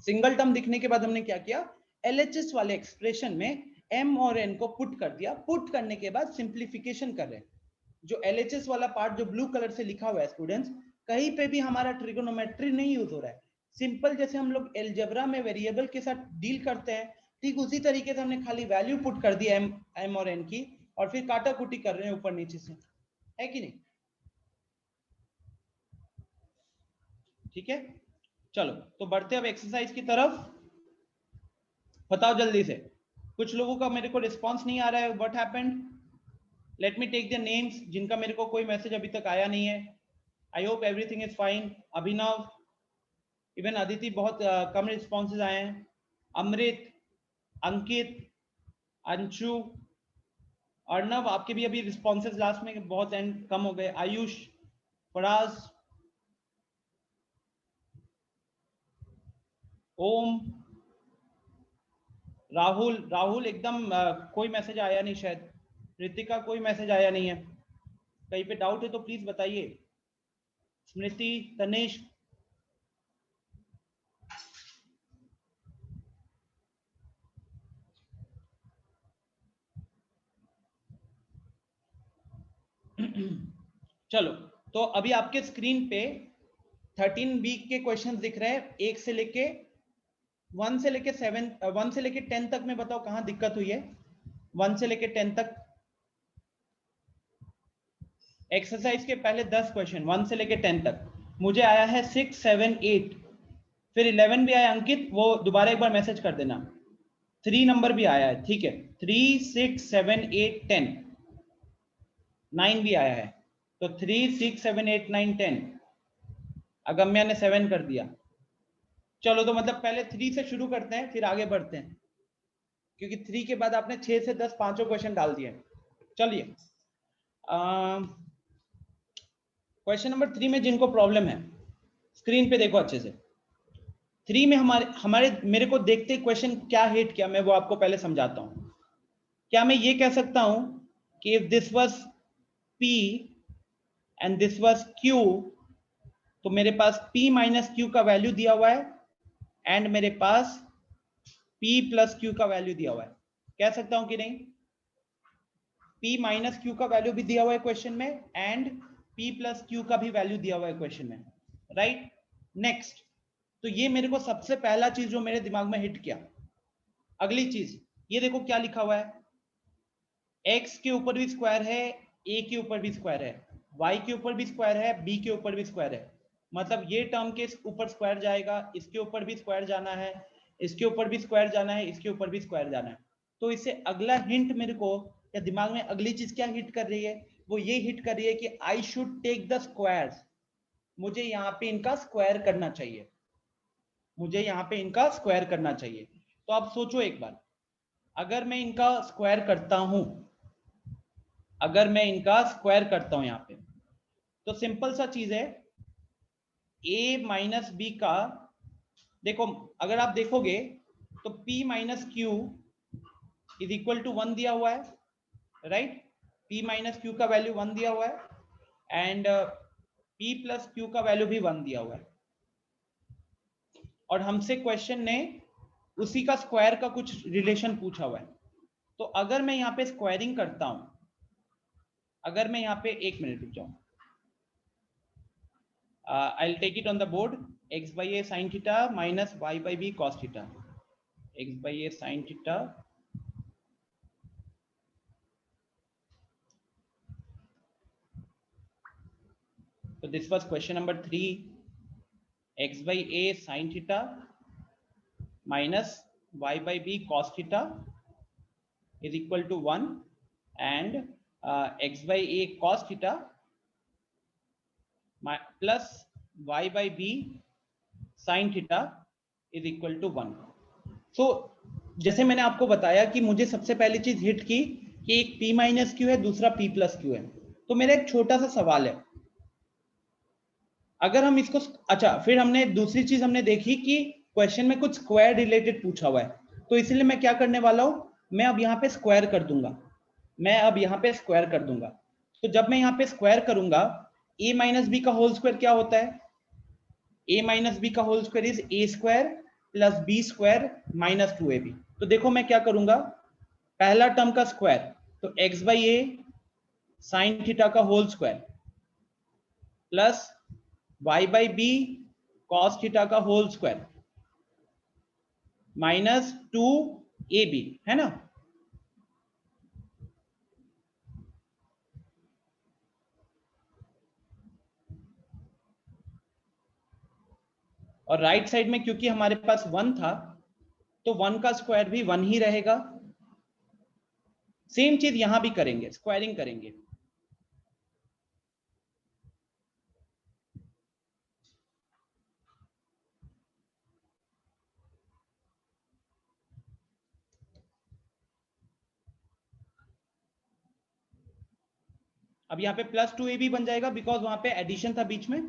सिंगल टर्म दिखने के बाद हमने क्या किया, एलएचएस वाले एक्सप्रेशन में m और n को पुट कर दिया, पुट करने के बाद सिंप्लीफिकेशन कर रहे हैं। जो एलएचएस वाला पार्ट जो ब्लू कलर से लिखा हुआ है स्टूडेंट्स, कहीं पे भी हमारा ट्रिगोनोमेट्री नहीं यूज हो रहा है, सिंपल जैसे हम लोग एलजेब्रा में वेरिएबल के साथ डील करते हैं, ठीक उसी तरीके से हमने खाली वैल्यू पुट कर दी m और n की, और फिर काटा कुटी कर रहे हैं ऊपर नीचे से, है कि नहीं? ठीक है, चलो तो बढ़ते अब एक्सरसाइज की तरफ। बताओ जल्दी से, कुछ लोगों का मेरे को रिस्पांस नहीं आ रहा है, what happened? Let me take the names जिनका मेरे को कोई मैसेज अभी तक आया नहीं है। I hope everything is fine. Abhinav, even Aditi, बहुत कम रिस्पॉन्सेज आए हैं। अमृत, अंकित, अंशु, अर्णव, आपके भी अभी रिस्पॉन्सेज लास्ट में बहुत एंड कम हो गए। आयुष, फराज, ओम, राहुल, राहुल एकदम कोई मैसेज आया नहीं शायद। रितिका, कोई मैसेज आया नहीं है। कहीं पे डाउट है तो प्लीज बताइए। स्मृति, तनिष, चलो तो अभी आपके स्क्रीन पे 13 वीक के क्वेश्चंस दिख रहे हैं, 1 से लेके 1 से लेके 7 1 से लेके 10 तक में बताओ कहां दिक्कत हुई है। 1 से लेके 10 तक एक्सरसाइज के पहले 10 क्वेश्चन 1 से लेके 10 तक मुझे आया है 6, 7, 8, फिर 11 भी आया। अंकित वो दोबारा एक बार मैसेज कर देना। 3 नंबर भी आया है, ठीक है। 3, 6, 7, 8, 10, 9 भी आया है। तो 3, 6, 7, 8, 9, 10, अगम्या ने 7 कर दिया। चलो तो मतलब पहले 3 से शुरू करते हैं फिर आगे बढ़ते हैं, क्योंकि 3 के बाद आपने 6 से 10 पांचों क्वेश्चन डाल दिए। चलिए क्वेश्चन नंबर 3 में जिनको प्रॉब्लम है स्क्रीन पे देखो अच्छे से। 3 में हमारे मेरे को देखते क्वेश्चन क्या हिट किया, मैं वो आपको पहले समझाता हूं। क्या मैं ये कह सकता हूं कि if this was P and this was Q, तो मेरे पास P माइनस Q का वैल्यू दिया हुआ है एंड मेरे पास P प्लस Q का वैल्यू दिया हुआ है। कह सकता हूं कि नहीं? P माइनस Q का वैल्यू भी दिया हुआ है क्वेश्चन में एंड P प्लस Q का भी वैल्यू दिया हुआ है क्वेश्चन में, राइट? नेक्स्ट, तो ये मेरे को सबसे पहला चीज जो मेरे दिमाग में हिट किया। अगली चीज ये देखो क्या लिखा हुआ है, x के ऊपर भी स्क्वायर है, a के ऊपर भी स्क्वायर है, y के ऊपर भी स्क्वायर है, b के ऊपर भी स्क्वायर है। मतलब ये टर्म के ऊपर स्क्वायर जाएगा, इसके ऊपर भी स्क्वायर जाना है, इसके ऊपर भी स्क्वायर जाना है, इसके ऊपर भी स्क्वायर जाना है। तो इससे अगला हिंट मेरे को या दिमाग में अगली चीज क्या हिट कर रही है, वो ये हिट कर रही है कि I should take the squares. मुझे यहाँ पे इनका स्क्वायर करना चाहिए, मुझे यहाँ पे इनका स्क्वायर करना चाहिए। तो आप सोचो एक बार, अगर मैं इनका स्क्वायर करता हूं, अगर मैं इनका स्क्वायर करता हूं यहाँ पे, तो सिंपल सा चीज है, a माइनस बी का देखो अगर आप देखोगे तो p minus q is equal to 1 दिया हुआ है, राइट? p माइनस क्यू का वैल्यू 1 दिया हुआ है एंड p प्लस क्यू का वैल्यू भी 1 दिया हुआ है, और हमसे क्वेश्चन ने उसी का स्क्वायर का कुछ रिलेशन पूछा हुआ है। तो अगर मैं यहाँ पे स्क्वायरिंग करता हूं, अगर मैं यहाँ पे 1 मिनट रुक जाऊं, I will take it on the board, x by a sin theta minus y by b cos theta, x by a sin theta so this was question number 3, x by a sin theta minus y by b cos theta is equal to 1 and x by a cos theta plus y by b sin theta is equal to 1. So जैसे मैंने आपको बताया कि मुझे सबसे पहली चीज hit की कि एक p माइनस क्यू है, दूसरा p प्लस क्यू है। तो मेरा एक छोटा सा सवाल है, अगर हम इसको, अच्छा फिर हमने दूसरी चीज हमने देखी कि क्वेश्चन में कुछ स्क्वायर रिलेटेड पूछा हुआ है, तो इसलिए मैं क्या करने वाला हूं, मैं अब यहाँ पे स्क्वायर कर दूंगा, मैं अब यहाँ पे स्क्वायर कर दूंगा। तो जब मैं यहाँ पे स्क्वायर करूंगा, a माइनस बी का होल स्क्वायर क्या होता है, a माइनस बी का whole square is a square plus b square minus 2ab। तो देखो मैं क्या करूंगा, पहला टर्म का स्क्वायर, तो x by A sine theta का whole square plus y by B cos theta का होल स्क्वायर माइनस 2ab, है ना? और राइट साइड में क्योंकि हमारे पास 1 था तो 1 का स्क्वायर भी 1 ही रहेगा। सेम चीज यहां भी करेंगे, स्क्वायरिंग करेंगे। अब यहाँ पे प्लस 2ab बन जाएगा बिकॉज वहां पे एडिशन था बीच में।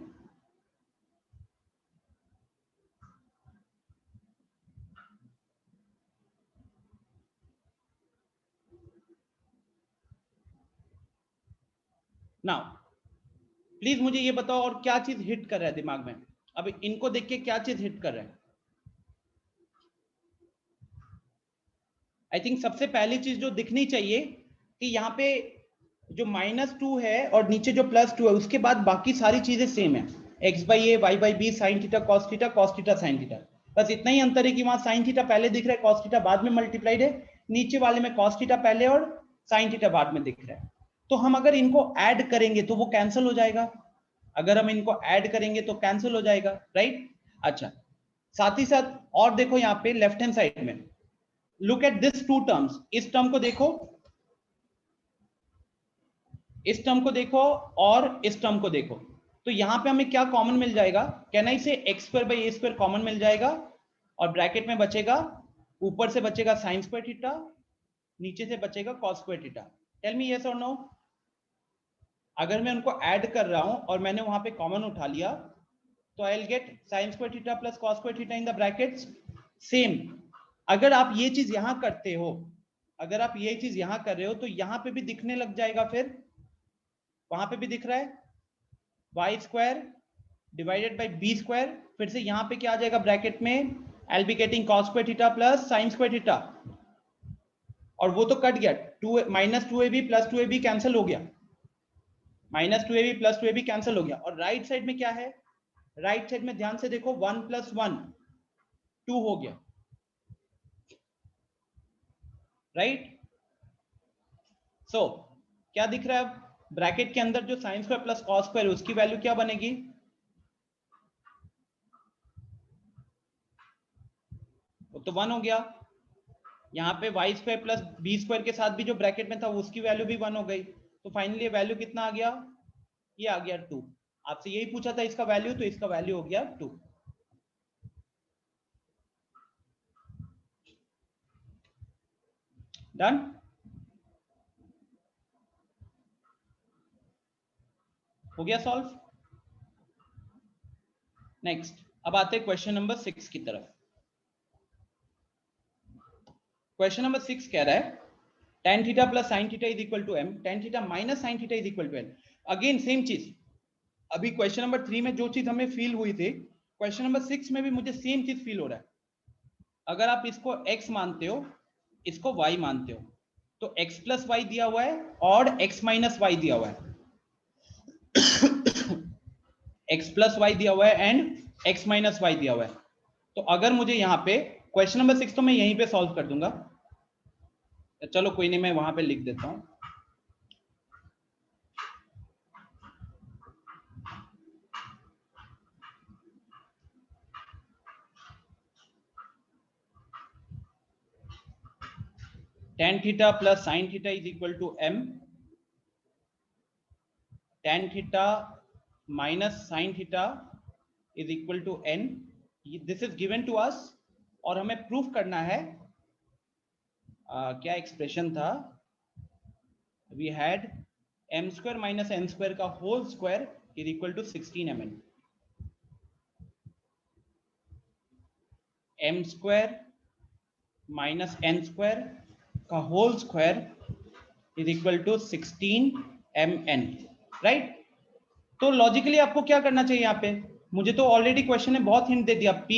नाउ प्लीज मुझे ये बताओ और क्या चीज हिट कर रहा है दिमाग में, अब इनको देख के क्या चीज हिट कर रहा है? आई थिंक सबसे पहली चीज जो दिखनी चाहिए कि यहाँ पे जो -2 है और नीचे जो +2 है उसके बाद बाकी सारी चीजें सेम है, x by a y by b sine theta cos theta sine theta, बस इतना ही अंतर है कि वहां साइन थीटा पहले दिख रहा है, कॉस थीटा बाद में मल्टीप्लाइड है, नीचे वाले में कॉस थीटा पहले और साइन थीटा बाद में दिख रहा है। तो हम अगर इनको ऐड करेंगे तो वो कैंसिल हो जाएगा, अगर हम इनको ऐड करेंगे तो कैंसिल हो जाएगा, राइट? अच्छा, साथ ही साथ और देखो यहाँ पे लेफ्ट हैंड साइड में, look at this two terms, इस टर्म को देखो, इस टर्म को देखो और इस टर्म को देखो, तो यहां पे हमें क्या कॉमन मिल जाएगा, can I say x square by A square common मिल जाएगा और ब्रैकेट में बचेगा, ऊपर से बचेगा साइन स्क्वायर थीटा, नीचे से बचेगा cos square theta. Tell me yes और नो। अगर मैं उनको ऐड कर रहा हूं और मैंने वहां पे कॉमन उठा लिया तो I will get sign square theta plus cos square theta in the brackets. Same अगर आप ये चीज यहां करते हो, अगर आप ये चीज यहां कर रहे हो तो यहां पे भी दिखने लग जाएगा, फिर वहां पे भी दिख रहा है y square divided by b square, फिर से यहां पे क्या आ जाएगा ब्रैकेट में, I will be getting cos square theta plus sin square theta, और वो तो कट गया, -2ab प्लस 2ab कैंसिल हो गया, -2ab प्लस 2ab कैंसिल हो गया। और राइट साइड में क्या है, राइट साइड में ध्यान से देखो 1 + 1 2 हो गया, राइट? सो क्या दिख रहा है, अब ब्रैकेट के अंदर जो sine square plus cos square है उसकी वैल्यू क्या बनेगी, वो तो 1 हो गया। यहाँ पे y square plus b square के साथ भी जो ब्रैकेट में था उसकी वैल्यू भी 1 हो गई, तो फाइनली वैल्यू कितना आ गया, ये आ गया 2। आपसे यही पूछा था इसका वैल्यू, तो इसका वैल्यू हो गया 2। डन? हो गया सॉल्व। नेक्स्ट, अब आते हैं क्वेश्चन नंबर 6 की तरफ। क्वेश्चन नंबर 6 कह रहा है tan theta plus sin theta is equal to m, tan theta minus sin theta is equal to n। Again same चीज, अभी क्वेश्चन नंबर 3 में जो चीज हमें फील हुई थी, क्वेश्चन नंबर 6 में भी मुझे सेम चीज फील हो रहा है। अगर आप इसको x मानते हो, इसको y मानते हो, तो x प्लस वाई दिया हुआ है और x माइनस वाई दिया हुआ है, x प्लस वाई दिया हुआ है एंड x माइनस वाई दिया हुआ है। तो अगर मुझे यहाँ पे क्वेश्चन नंबर 6 तो मैं यहीं पे सॉल्व कर दूंगा, चलो कोई नहीं, मैं वहां पे लिख देता हूं। tan theta plus sin theta is equal to m, tan theta minus sin theta is equal to n। This is given to us और हमें प्रूफ करना है क्या एक्सप्रेशन था, we had m square minus n square का whole square is equal to 16 mn। m square minus n square का whole square is equal to 16 mn, right. तो logically आपको क्या करना चाहिए यहाँ पे, मुझे तो ऑलरेडी क्वेश्चन ने बहुत हिंट दे दिया, p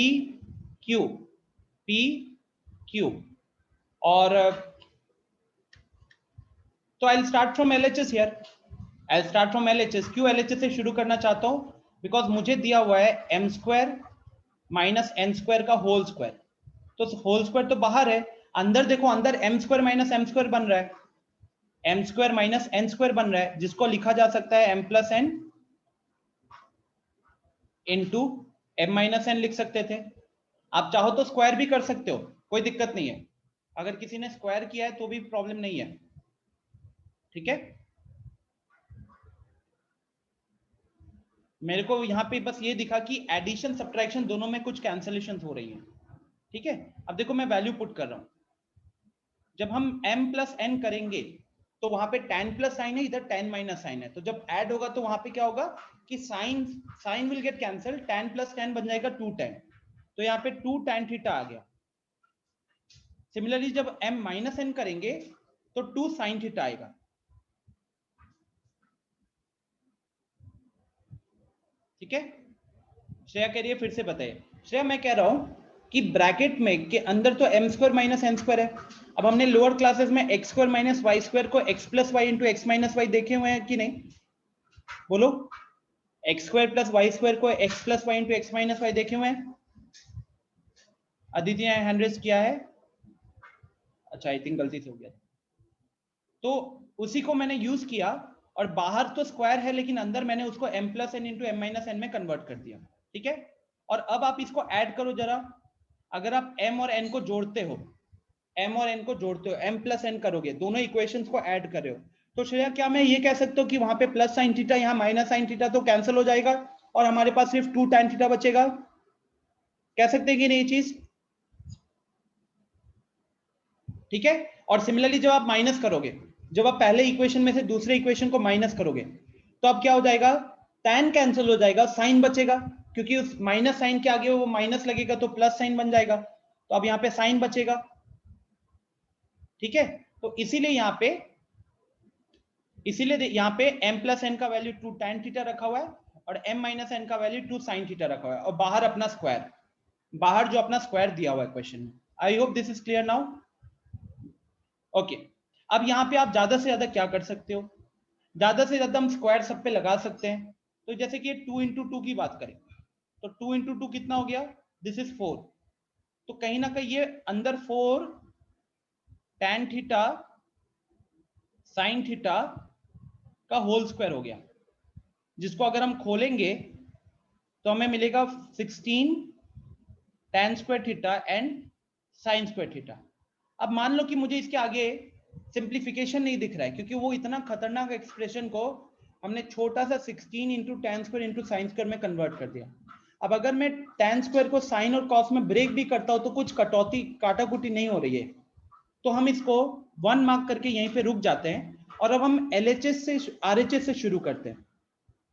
q और तो I will start from LHS here, I will start from LHS। क्यों LHS से शुरू करना चाहता हूं, बिकॉज मुझे दिया हुआ है m square minus n square का होल स्क्वायर, तो होल स्क्वायर तो बाहर है, अंदर देखो, अंदर m square minus m square बन रहा है, m square minus n square बन रहा है, जिसको लिखा जा सकता है m plus n into m minus n लिख सकते थे। आप चाहो तो स्क्वायर भी कर सकते हो, कोई दिक्कत नहीं है, अगर किसी ने स्क्वायर किया है तो भी प्रॉब्लम नहीं है, ठीक है। मेरे को यहाँ पे बस ये दिखा कि एडिशन सब्ट्रैक्शन दोनों में कुछ कैंसलेशन हो रही है, ठीक है। अब देखो मैं वैल्यू पुट कर रहा हूं, जब हम m प्लस n करेंगे तो वहां पे tan प्लस साइन है, इधर tan माइनस साइन है, तो जब ऐड होगा तो वहां पे क्या होगा कि sin will get cancel, tan plus tan बन जाएगा 2 tan, तो यहाँ पे 2 tan थीटा आ गया। सिमिलरली जब m माइनस n करेंगे तो 2 sin थीटा आएगा, ठीक है। श्रेया कह रही है फिर से बताइए। श्रेया मैं कह रहा हूं कि ब्रैकेट में के अंदर तो m square minus n square है, अब हमने लोअर क्लासेस में x square minus y square को x plus y into x minus y देखे हुए हैं कि नहीं, बोलो। x square plus y square को x plus y into x minus y देखे हुए हैं। अदिति ने हैंड रेज किया है, अच्छा आई थिंक गलती से हो गया, तो उसी को मैंने यूज किया और बाहर तो स्क्वायर है लेकिन अंदर मैंने उसको m plus n into m minus n में कन्वर्ट कर दिया, ठीक है। और अब आप इसको ऐड करो जरा, अगर आप m और n को जोड़ते हो, m और n को जोड़ते हो, m प्लस n करोगे, दोनों इक्वेशंस को ऐड कर रहे हो, तो श्रेया क्या मैं ये कह सकता हूँ कि वहां पे प्लस साइन थीटा यहाँ माइनस साइन थीटा तो कैंसिल हो जाएगा और हमारे पास सिर्फ 2 tan थीटा बचेगा, कह सकते हैं कि नहीं चीज, ठीक है। और सिमिलरली जब आप माइनस करोगे, जब आप पहले इक्वेशन में से दूसरे इक्वेशन को माइनस करोगे तो अब क्या हो जाएगा, tan कैंसिल हो जाएगा, साइन बचेगा, क्योंकि उस माइनस साइन के आगे वो माइनस लगेगा तो प्लस साइन बन जाएगा, तो अब यहाँ पे साइन बचेगा, ठीक है। तो इसीलिए यहाँ पे m प्लस एन का वैल्यू 2 tan थीटा रखा हुआ है और m माइनस एन का वैल्यू 2 sin थीटा रखा हुआ है, और बाहर अपना स्क्वायर, बाहर जो अपना स्क्वायर दिया हुआ है क्वेश्चन में। I hope this is clear now, okay. अब यहाँ पे आप ज्यादा से ज्यादा क्या कर सकते हो, ज्यादा से ज्यादा हम स्क्वायर सब पे लगा सकते हैं, तो जैसे कि 2 इंटू 2 की बात करें तो 2 इंटू 2 कितना हो गया, दिस इज 4, तो कहीं ना कहीं ये अंदर 4 tan थीटा sin थीटा का होल स्क्वायर हो गया, जिसको अगर हम खोलेंगे तो हमें मिलेगा 16 tan square theta and sin square theta. अब मान लो कि मुझे इसके आगे सिंप्लीफिकेशन नहीं दिख रहा है, क्योंकि वो इतना खतरनाक एक्सप्रेशन को हमने छोटा सा 16 into tan square into sine square में कन्वर्ट कर दिया। अब अगर मैं tan स्क्वायर को साइन और कॉस में ब्रेक भी करता हूं तो कुछ कटौती काटाकुटी नहीं हो रही है, तो हम इसको 1 मार्क करके यहीं पे रुक जाते हैं और अब हम LHS से RHS से शुरू करते हैं,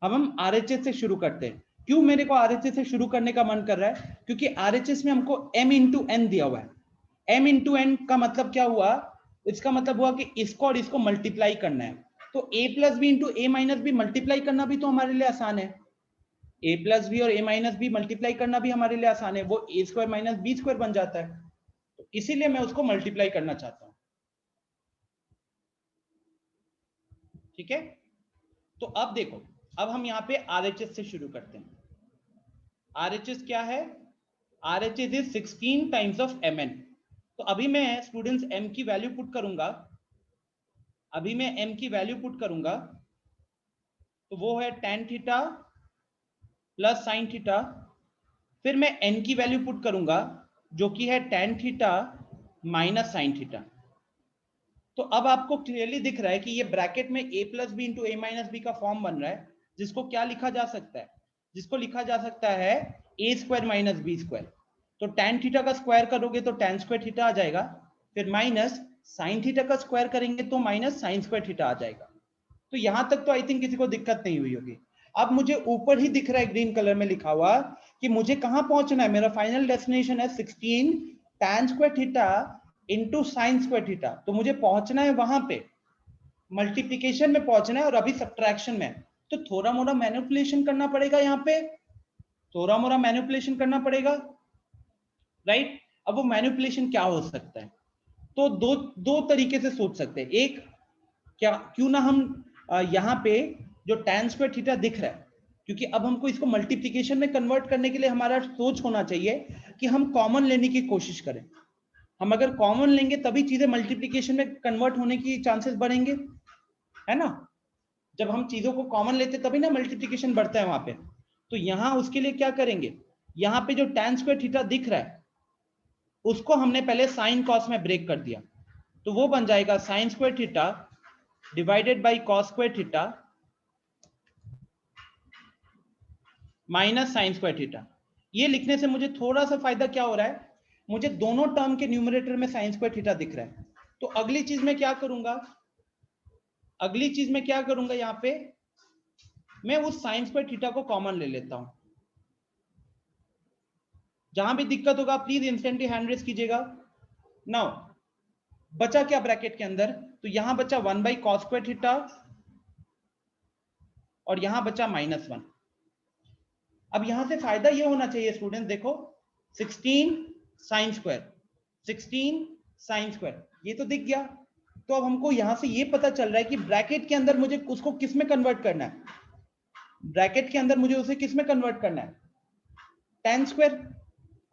अब हम RHS से शुरू करते हैं। क्यों मेरे को आरएचएस से शुरू करने का मन कर रहा है? क्योंकि आरएचएस में हमको m इंटू एन दिया हुआ है। m इंटू एन का मतलब क्या हुआ? इसका मतलब हुआ कि इसको और इसको मल्टीप्लाई करना है। तो a plus b into a minus b multiply करना भी तो हमारे लिए आसान है। a प्लस बी और a माइनस बी मल्टीप्लाई करना भी हमारे लिए आसान है, वो a square minus b square बन जाता है। तो इसीलिए मैं उसको मल्टीप्लाई करना चाहता हूं। ठीक है, तो अब देखो, अब हम यहाँ पे आरएचएस से शुरू करते हैं। आरएचएस क्या है? RHS is 16 times of mn। तो अभी मैं स्टूडेंट्स m की वैल्यू पुट करूंगा, अभी मैं m की वैल्यू पुट करूंगा, तो वो है tan theta plus sine theta. फिर मैं n की वैल्यू पुट करूंगा जो कि है tan theta minus sine theta. तो अब आपको क्लियरली दिख रहा है कि ये ब्रैकेट में a plus b into a minus B का फॉर्म बन रहा है, जिसको क्या लिखा जा सकता है? जिसको लिखा जा सकता है ए स्क्वायर माइनस बी स्क्वायर। तो tan थीटा का स्क्वायर करोगे तो tan स्क्वायर थीटा आ जाएगा, फिर माइनस साइन थीटा का स्क्वायर करेंगे तो माइनस साइन स्क्वायर थीटा आ जाएगा। तो यहां तक तो आई थिंक किसी को दिक्कत नहीं हुई होगी। अब मुझे ऊपर ही दिख रहा है ग्रीन कलर में लिखा हुआ कि मुझे कहां पहुंचना है। मेरा फाइनल डेस्टिनेशन है 16 tan square theta into sine square theta. तो मुझे पहुंचना है वहां पे, मल्टीप्लीकेशन में पहुंचना है और अभी सब्ट्रैक्शन में। तो थोड़ा मोड़ा मैनिपुलेशन करना पड़ेगा, यहाँ पे थोड़ा मोड़ा मैनिपुलेशन करना पड़ेगा, राइट? अब वो मैनिपुलेशन क्या हो सकता है? तो दो तरीके से सोच सकते हैं। एक, क्या क्यों ना हम यहाँ पे जो tan स्क्वायर थीटा दिख रहा है, क्योंकि अब हमको इसको मल्टीप्लीकेशन में कन्वर्ट करने के लिए हमारा सोच होना चाहिए कि हम कॉमन लेने की कोशिश करें। हम अगर कॉमन लेंगे तभी चीजें मल्टीप्लीकेशन में कन्वर्ट होने की चांसेस बढ़ेंगे, है ना? जब हम चीजों को कॉमन लेते तभी ना मल्टीप्लीकेशन बढ़ता है वहां पे। तो यहां उसके लिए क्या करेंगे, यहाँ पे जो tan स्क्वायर थीटा दिख रहा है उसको हमने पहले साइन कॉस में ब्रेक कर दिया, तो वो बन जाएगा sign square theta divided by cos square theta minus sign square theta. ये लिखने से मुझे थोड़ा सा फायदा क्या हो रहा है, मुझे दोनों टर्म के न्यूमरेटर में साइन स्क्वायर थीटा दिख रहा है। तो अगली चीज मैं क्या करूंगा, अगली चीज मैं क्या करूंगा, यहाँ पे मैं उस साइन स्क्वायर थीटा को कॉमन ले लेता हूं। जहां भी दिक्कत होगा प्लीज इंस्टेंटली हैंड रेज कीजिएगा। नाउ बचा क्या ब्रैकेट के अंदर, तो यहां बचा 1 बाई कॉस स्क्वायर थीटा और यहां बचा -1। अब यहां से फायदा ये होना चाहिए स्टूडेंट, देखो 16 साइन स्क्वायर, 16 साइन स्क्वायर, ये तो दिख गया। तो अब हमको यहां से ये पता चल रहा है कि ब्रैकेट के अंदर मुझे उसको किस में कन्वर्ट करना है, ब्रैकेट के अंदर मुझे उसे किस में कन्वर्ट करना है, tan स्क्वायर।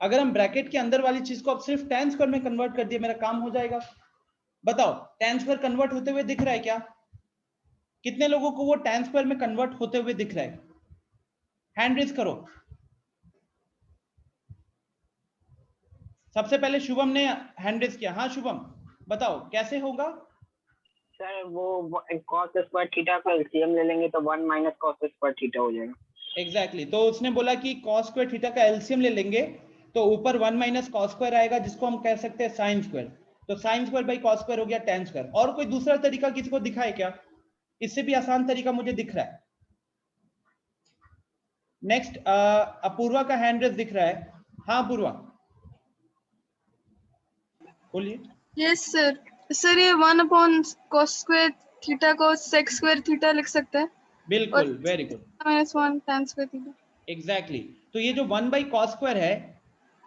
अगर हम ब्रैकेट के अंदर वाली चीज को अब सिर्फ tan स्क्वायर में कन्वर्ट कर दिया, मेरा काम हो जाएगा। बताओ tan स्क्वायर कन्वर्ट होते हुए दिख रहा है क्या? कितने लोगों को वो tan स्क्वायर में कन्वर्ट होते हुए दिख रहा है? हैंड रेज करो। सबसे पहले शुभम ने हैंड रेज किया। हाँ शुभम, बताओ कैसे होगा? सर वो कॉस स्क्वायर थीटा का एलसीएम ले लेंगे तो 1 माइनस कॉस स्क्वायर थीटा हो जाएगा। एग्जैक्टली, तो उसने बोला कि कॉस स्क्वायर थीटा का एलसीएम ले लेंगे तो ऊपर 1 माइनस कॉस स्क्वायर आएगा, जिसको हम कह सकते हैं साइन स्क्वायर। तो sine square by cos square हो गया tan स्क्वायर। और कोई दूसरा तरीका किसी को दिखा है क्या? इससे भी आसान तरीका मुझे दिख रहा है। नेक्स्ट अपूर्वा का हैंड रेज दिख रहा है। हाँ अपूर्वा बोलिए। Yes sir. सर ये 1 अपॉन cos स्क्वायर थीटा को sec स्क्वायर थीटा लिख सकते हैं। बिल्कुल, very good, -1 tan square theta. Exactly. तो ये जो 1 बाई कॉस स्क्वायर है,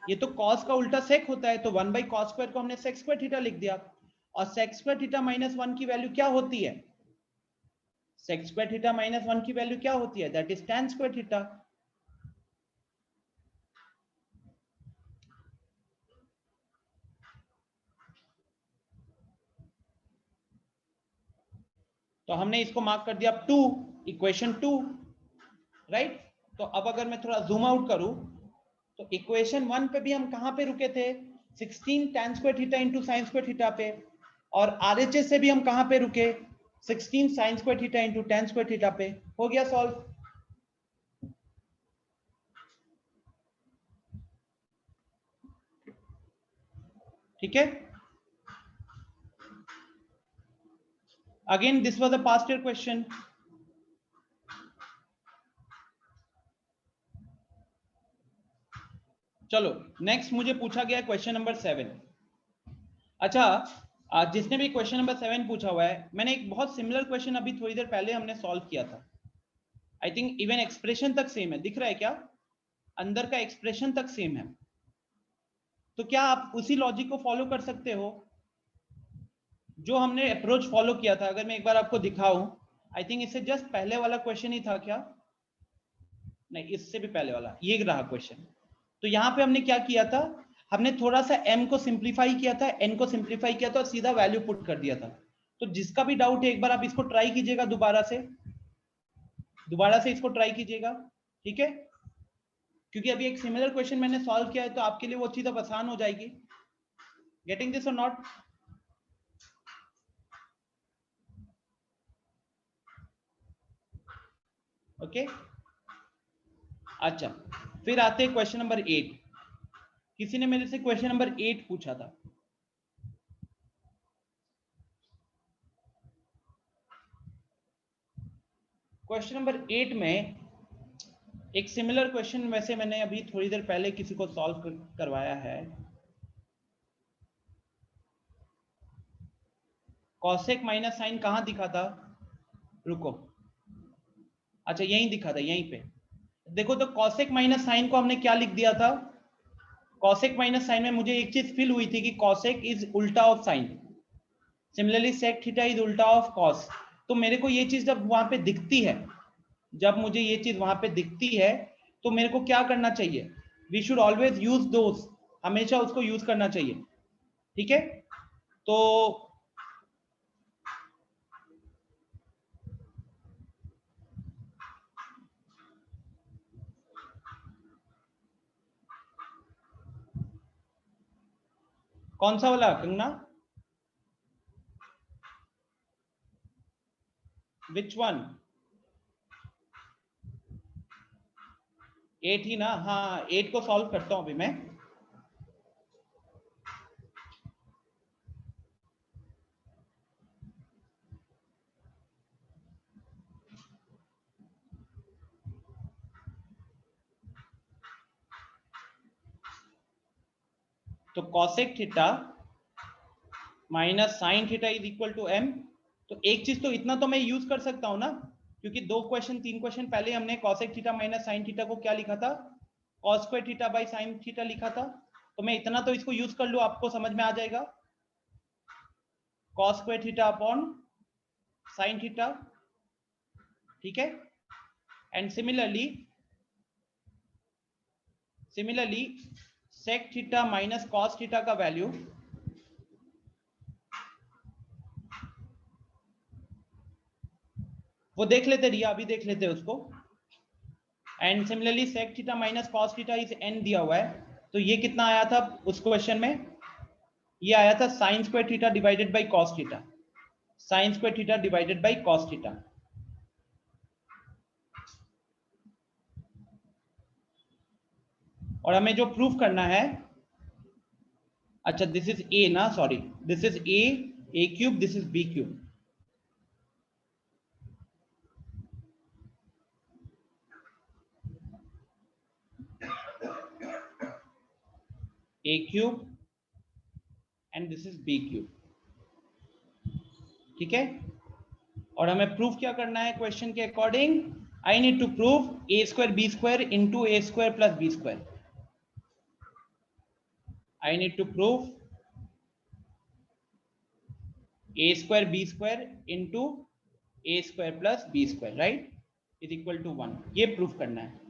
ये तो कॉस का उल्टा सेक होता है, तो 1 बाई कॉस स्क्वायर को हमने सेक स्क्वायर थीटा लिख दिया। और सेक स्क्वायर थीटा -1 की वैल्यू क्या होती है? सेक स्क्वायर थीटा -1 की वैल्यू क्या होती है? That is tan square theta. तो हमने इसको मार्क कर दिया 2, इक्वेशन 2, राइट? तो अब अगर मैं थोड़ा जूम आउट करूं तो इक्वेशन 1 पे भी हम कहां पे रुके थे? 16 tan square theta into sine square theta पे। और आरएचएस से भी हम कहां पे रुके? 16 sign square theta into tan square theta पे। हो गया सॉल्व। ठीक है, again this was a past year question. चलो नेक्स्ट मुझे पूछा गया क्वेश्चन नंबर 7। अच्छा, जिसने भी क्वेश्चन नंबर 7 पूछा हुआ है, मैंने एक बहुत सिमिलर क्वेश्चन अभी थोड़ी देर पहले हमने सॉल्व किया था। आई थिंक इवन एक्सप्रेशन तक सेम है, दिख रहा है क्या? अंदर का एक्सप्रेशन तक सेम है। तो क्या आप उसी लॉजिक को फॉलो कर सकते हो जो हमने अप्रोच फॉलो किया था? अगर मैं एक बार आपको दिखाऊं, आई थिंक इससे जस्ट पहले वाला क्वेश्चन ही था क्या? नहीं, इससे भी पहले वाला ये रहा क्वेश्चन। तो यहाँ पे हमने क्या किया था, हमने थोड़ा सा m को सिंप्लीफाई किया था, n को सिंप्लीफाई किया था और सीधा वैल्यू पुट कर दिया था। तो जिसका भी डाउट है एक बार आप इसको ट्राई कीजिएगा, दोबारा से इसको ट्राई कीजिएगा, ठीक है? क्योंकि अभी एक सिमिलर क्वेश्चन मैंने सॉल्व किया है, तो आपके लिए वो चीज अब आसान हो जाएगी। गेटिंग दिस और नॉट? ओके, अच्छा, फिर आते हैं क्वेश्चन नंबर 8। किसी ने मेरे से क्वेश्चन नंबर 8 पूछा था। क्वेश्चन नंबर 8 में एक सिमिलर क्वेश्चन वैसे मैंने अभी थोड़ी देर पहले किसी को सॉल्व करवाया है। कॉसेक माइनस साइन कहां दिखा था? रुको, अच्छा यहीं दिखा था, यहीं पे देखो। तो कॉसेक माइनस साइन को हमने क्या लिख दिया था? कॉसेक माइनस साइन में मुझे एक चीज फील हुई थी कि कॉसेक इज उल्टा of sin, similarly sec theta is उल्टा ऑफ कॉस। तो मेरे को ये चीज जब वहां पे दिखती है, जब मुझे ये चीज वहां पे दिखती है, तो मेरे को क्या करना चाहिए? We should always use those, हमेशा उसको यूज करना चाहिए, ठीक है? तो कौन सा वाला कंगना? Which one? 8 ही ना? हाँ, 8 को सॉल्व करता हूं अभी मैं। तो cosec theta minus sign theta is equal to m। तो एक चीज तो इतना तो मैं यूज कर सकता हूं ना, क्योंकि 3 क्वेश्चन पहले हमने cosec theta minus sine theta को क्या लिखा था? Cos square theta by sine theta लिखा था। तो मैं इतना तो इसको यूज कर लूं, आपको समझ में आ जाएगा। Cos square theta upon sin theta, ठीक है? And similarly sec theta minus cos theta का वैल्यू वो देख लेते रिया, अभी देख लेते उसको। And similarly sec theta minus cos theta is n दिया हुआ है। तो ये कितना आया था उस क्वेश्चन में? ये आया था sign square theta divided by cos theta, sign square theta divided by cos theta. और हमें जो प्रूफ करना है, अच्छा दिस इज a ना, sorry, this is a cube, this is b cube. a cube and this is b cube, ठीक है? और हमें प्रूफ क्या करना है क्वेश्चन के according? I need to prove a square b square into a square plus b square. I need to prove a square b square into a square plus b square, right, is equal to 1। ये proof करना है।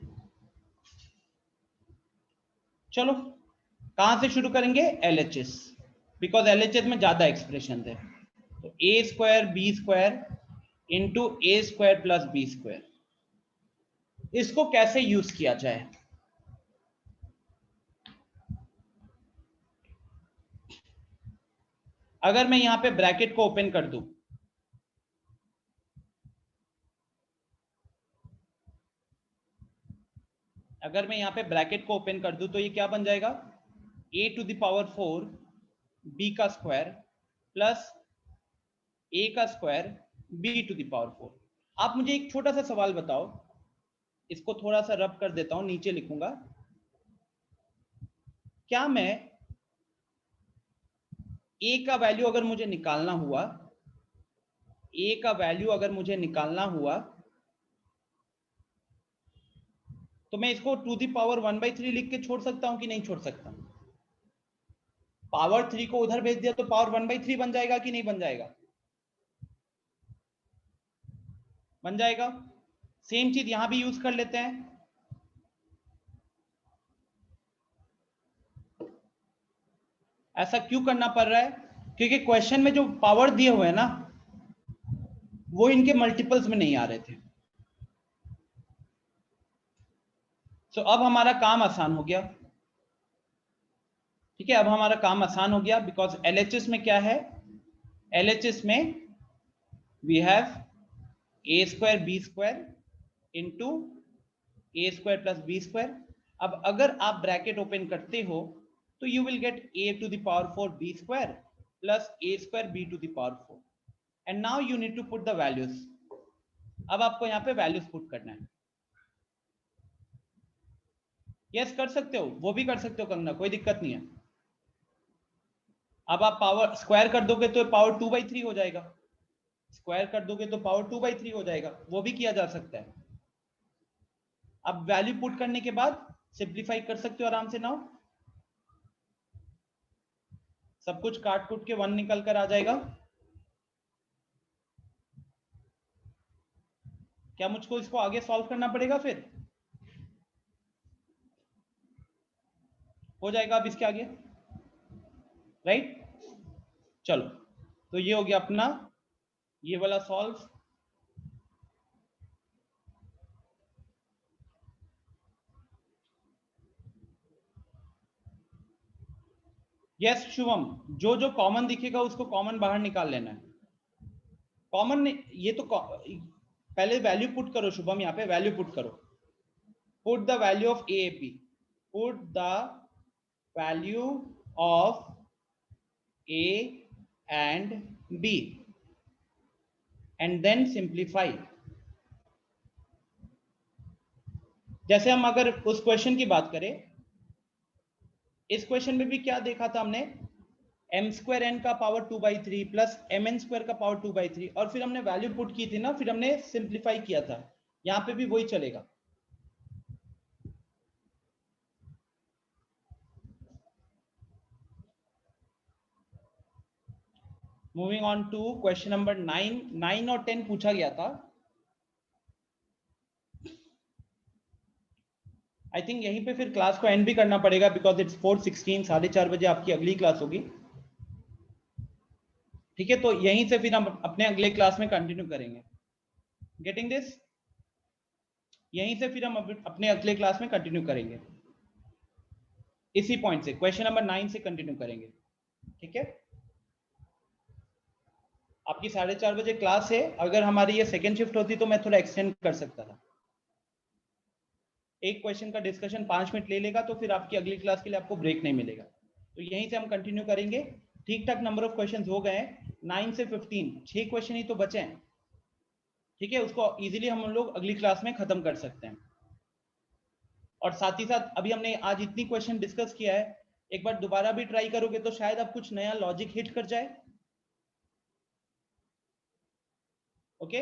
चलो कहां से शुरू करेंगे? LHS, because LHS में ज्यादा एक्सप्रेशन थे। तो a square b square into a square plus b square, इसको कैसे यूज किया जाए? अगर मैं यहां पे ब्रैकेट को ओपन कर दूं, अगर मैं यहां पे ब्रैकेट को ओपन कर दूं तो ये क्या बन जाएगा? a to the power 4 b का स्क्वायर प्लस a का square b to the power 4। आप मुझे एक छोटा सा सवाल बताओ, इसको थोड़ा सा रब कर देता हूं, नीचे लिखूंगा। क्या मैं a का वैल्यू अगर मुझे निकालना हुआ, a का वैल्यू अगर मुझे निकालना हुआ तो मैं इसको टू दी पावर 1/3 लिख के छोड़ सकता हूं कि नहीं छोड़ सकता? पावर 3 को उधर भेज दिया तो पावर 1/3 बन जाएगा कि नहीं बन जाएगा? बन जाएगा। सेम चीज यहां भी यूज कर लेते हैं। ऐसा क्यों करना पड़ रहा है? क्योंकि क्वेश्चन में जो पावर दिए हुए हैं ना, वो इनके मल्टीपल्स में नहीं आ रहे थे। तो अब हमारा काम आसान हो गया। ठीक है, अब हमारा काम आसान हो गया, बिकॉज एलएचएस में क्या है? एलएचएस में we have a square b square into a square plus b square. अब अगर आप ब्रैकेट ओपन करते हो तो you will get a to the power 4 b square plus a square b to the power 4, and now you need to put the values. अब आपको यहाँ पे वैल्यूज पुट करना है। यस कर सकते हो, वो भी कर सकते हो कंगना, कोई दिक्कत नहीं है। अब आप पावर स्क्वायर कर दोगे तो पावर 2/3 हो जाएगा, स्क्वायर कर दोगे तो पावर 2/3 हो जाएगा, वो भी किया जा सकता है। अब वैल्यू पुट करने के बाद सिंप्लीफाई कर सकते हो आराम से। नाउ सब कुछ काट कूट के 1 निकल कर आ जाएगा। क्या मुझको इसको आगे सॉल्व करना पड़ेगा? फिर हो जाएगा अब इसके आगे, राइट? चलो, तो ये हो गया अपना ये वाला सॉल्व। यस शुभम, जो जो कॉमन दिखेगा उसको कॉमन बाहर निकाल लेना है। कॉमन ये तो पहले वैल्यू पुट करो शुभम, यहाँ पे वैल्यू पुट करो। Put the value of AAP, put the value of A and B and then simplify। जैसे हम अगर उस क्वेश्चन की बात करें, इस क्वेश्चन में भी क्या देखा था हमने? m स्क्वायर n का पावर 2/3 प्लस mn स्क्वायर का पावर 2/3, और फिर हमने वैल्यू पुट की थी ना, फिर हमने सिंप्लीफाई किया था। यहां पे भी वही चलेगा। Moving on to question number 9 और 10 पूछा गया था। आई थिंक यहीं पे फिर क्लास को एंड भी करना पड़ेगा, बिकॉज इट्स 4:16, 4:30 बजे आपकी अगली क्लास होगी। ठीक है, तो यहीं से फिर हम अपने अगले क्लास में कंटिन्यू करेंगे। Getting this? यहीं से फिर हम अपने अगले क्लास में कंटिन्यू करेंगे, इसी पॉइंट से क्वेश्चन नंबर 9 से कंटिन्यू करेंगे। ठीक है, आपकी 4:30 बजे क्लास है। अगर हमारी ये सेकेंड शिफ्ट होती तो मैं थोड़ा एक्सटेंड कर सकता था। एक क्वेश्चन का डिस्कशन 5 मिनट ले लेगा, तो फिर आपकी अगली क्लास के लिए आपको ब्रेक नहीं मिलेगा। तो यहीं से हम कंटिन्यू करेंगे। ठीक ठाक नंबर ऑफ क्वेश्चंस हो गए हैं, 9 से 15, 6 क्वेश्चन ही तो बचे हैं। ठीक है, उसको इजीली हम लोग अगली क्लास में खत्म कर सकते हैं। और साथ ही साथ अभी हमने आज इतनी क्वेश्चन डिस्कस किया है, एक बार दोबारा भी ट्राई करोगे तो शायद आप कुछ नया लॉजिक हिट कर जाए। ओके,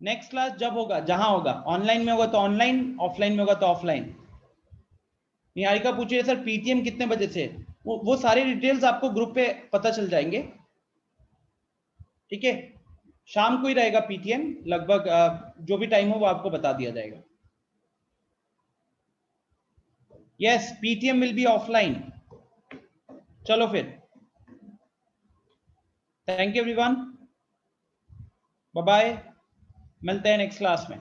नेक्स्ट क्लास जब होगा, जहां होगा, ऑनलाइन में होगा तो ऑनलाइन, ऑफलाइन में होगा तो ऑफलाइन। निहारिका पूछ रही है सर पीटीएम कितने बजे से? वो सारी डिटेल्स आपको ग्रुप पे पता चल जाएंगे। ठीक है, शाम को ही रहेगा पीटीएम, लगभग जो भी टाइम हो वो आपको बता दिया जाएगा। Yes, PTM will be offline. चलो फिर, thank you everyone, bye bye, मिलते हैं नेक्स्ट क्लास में।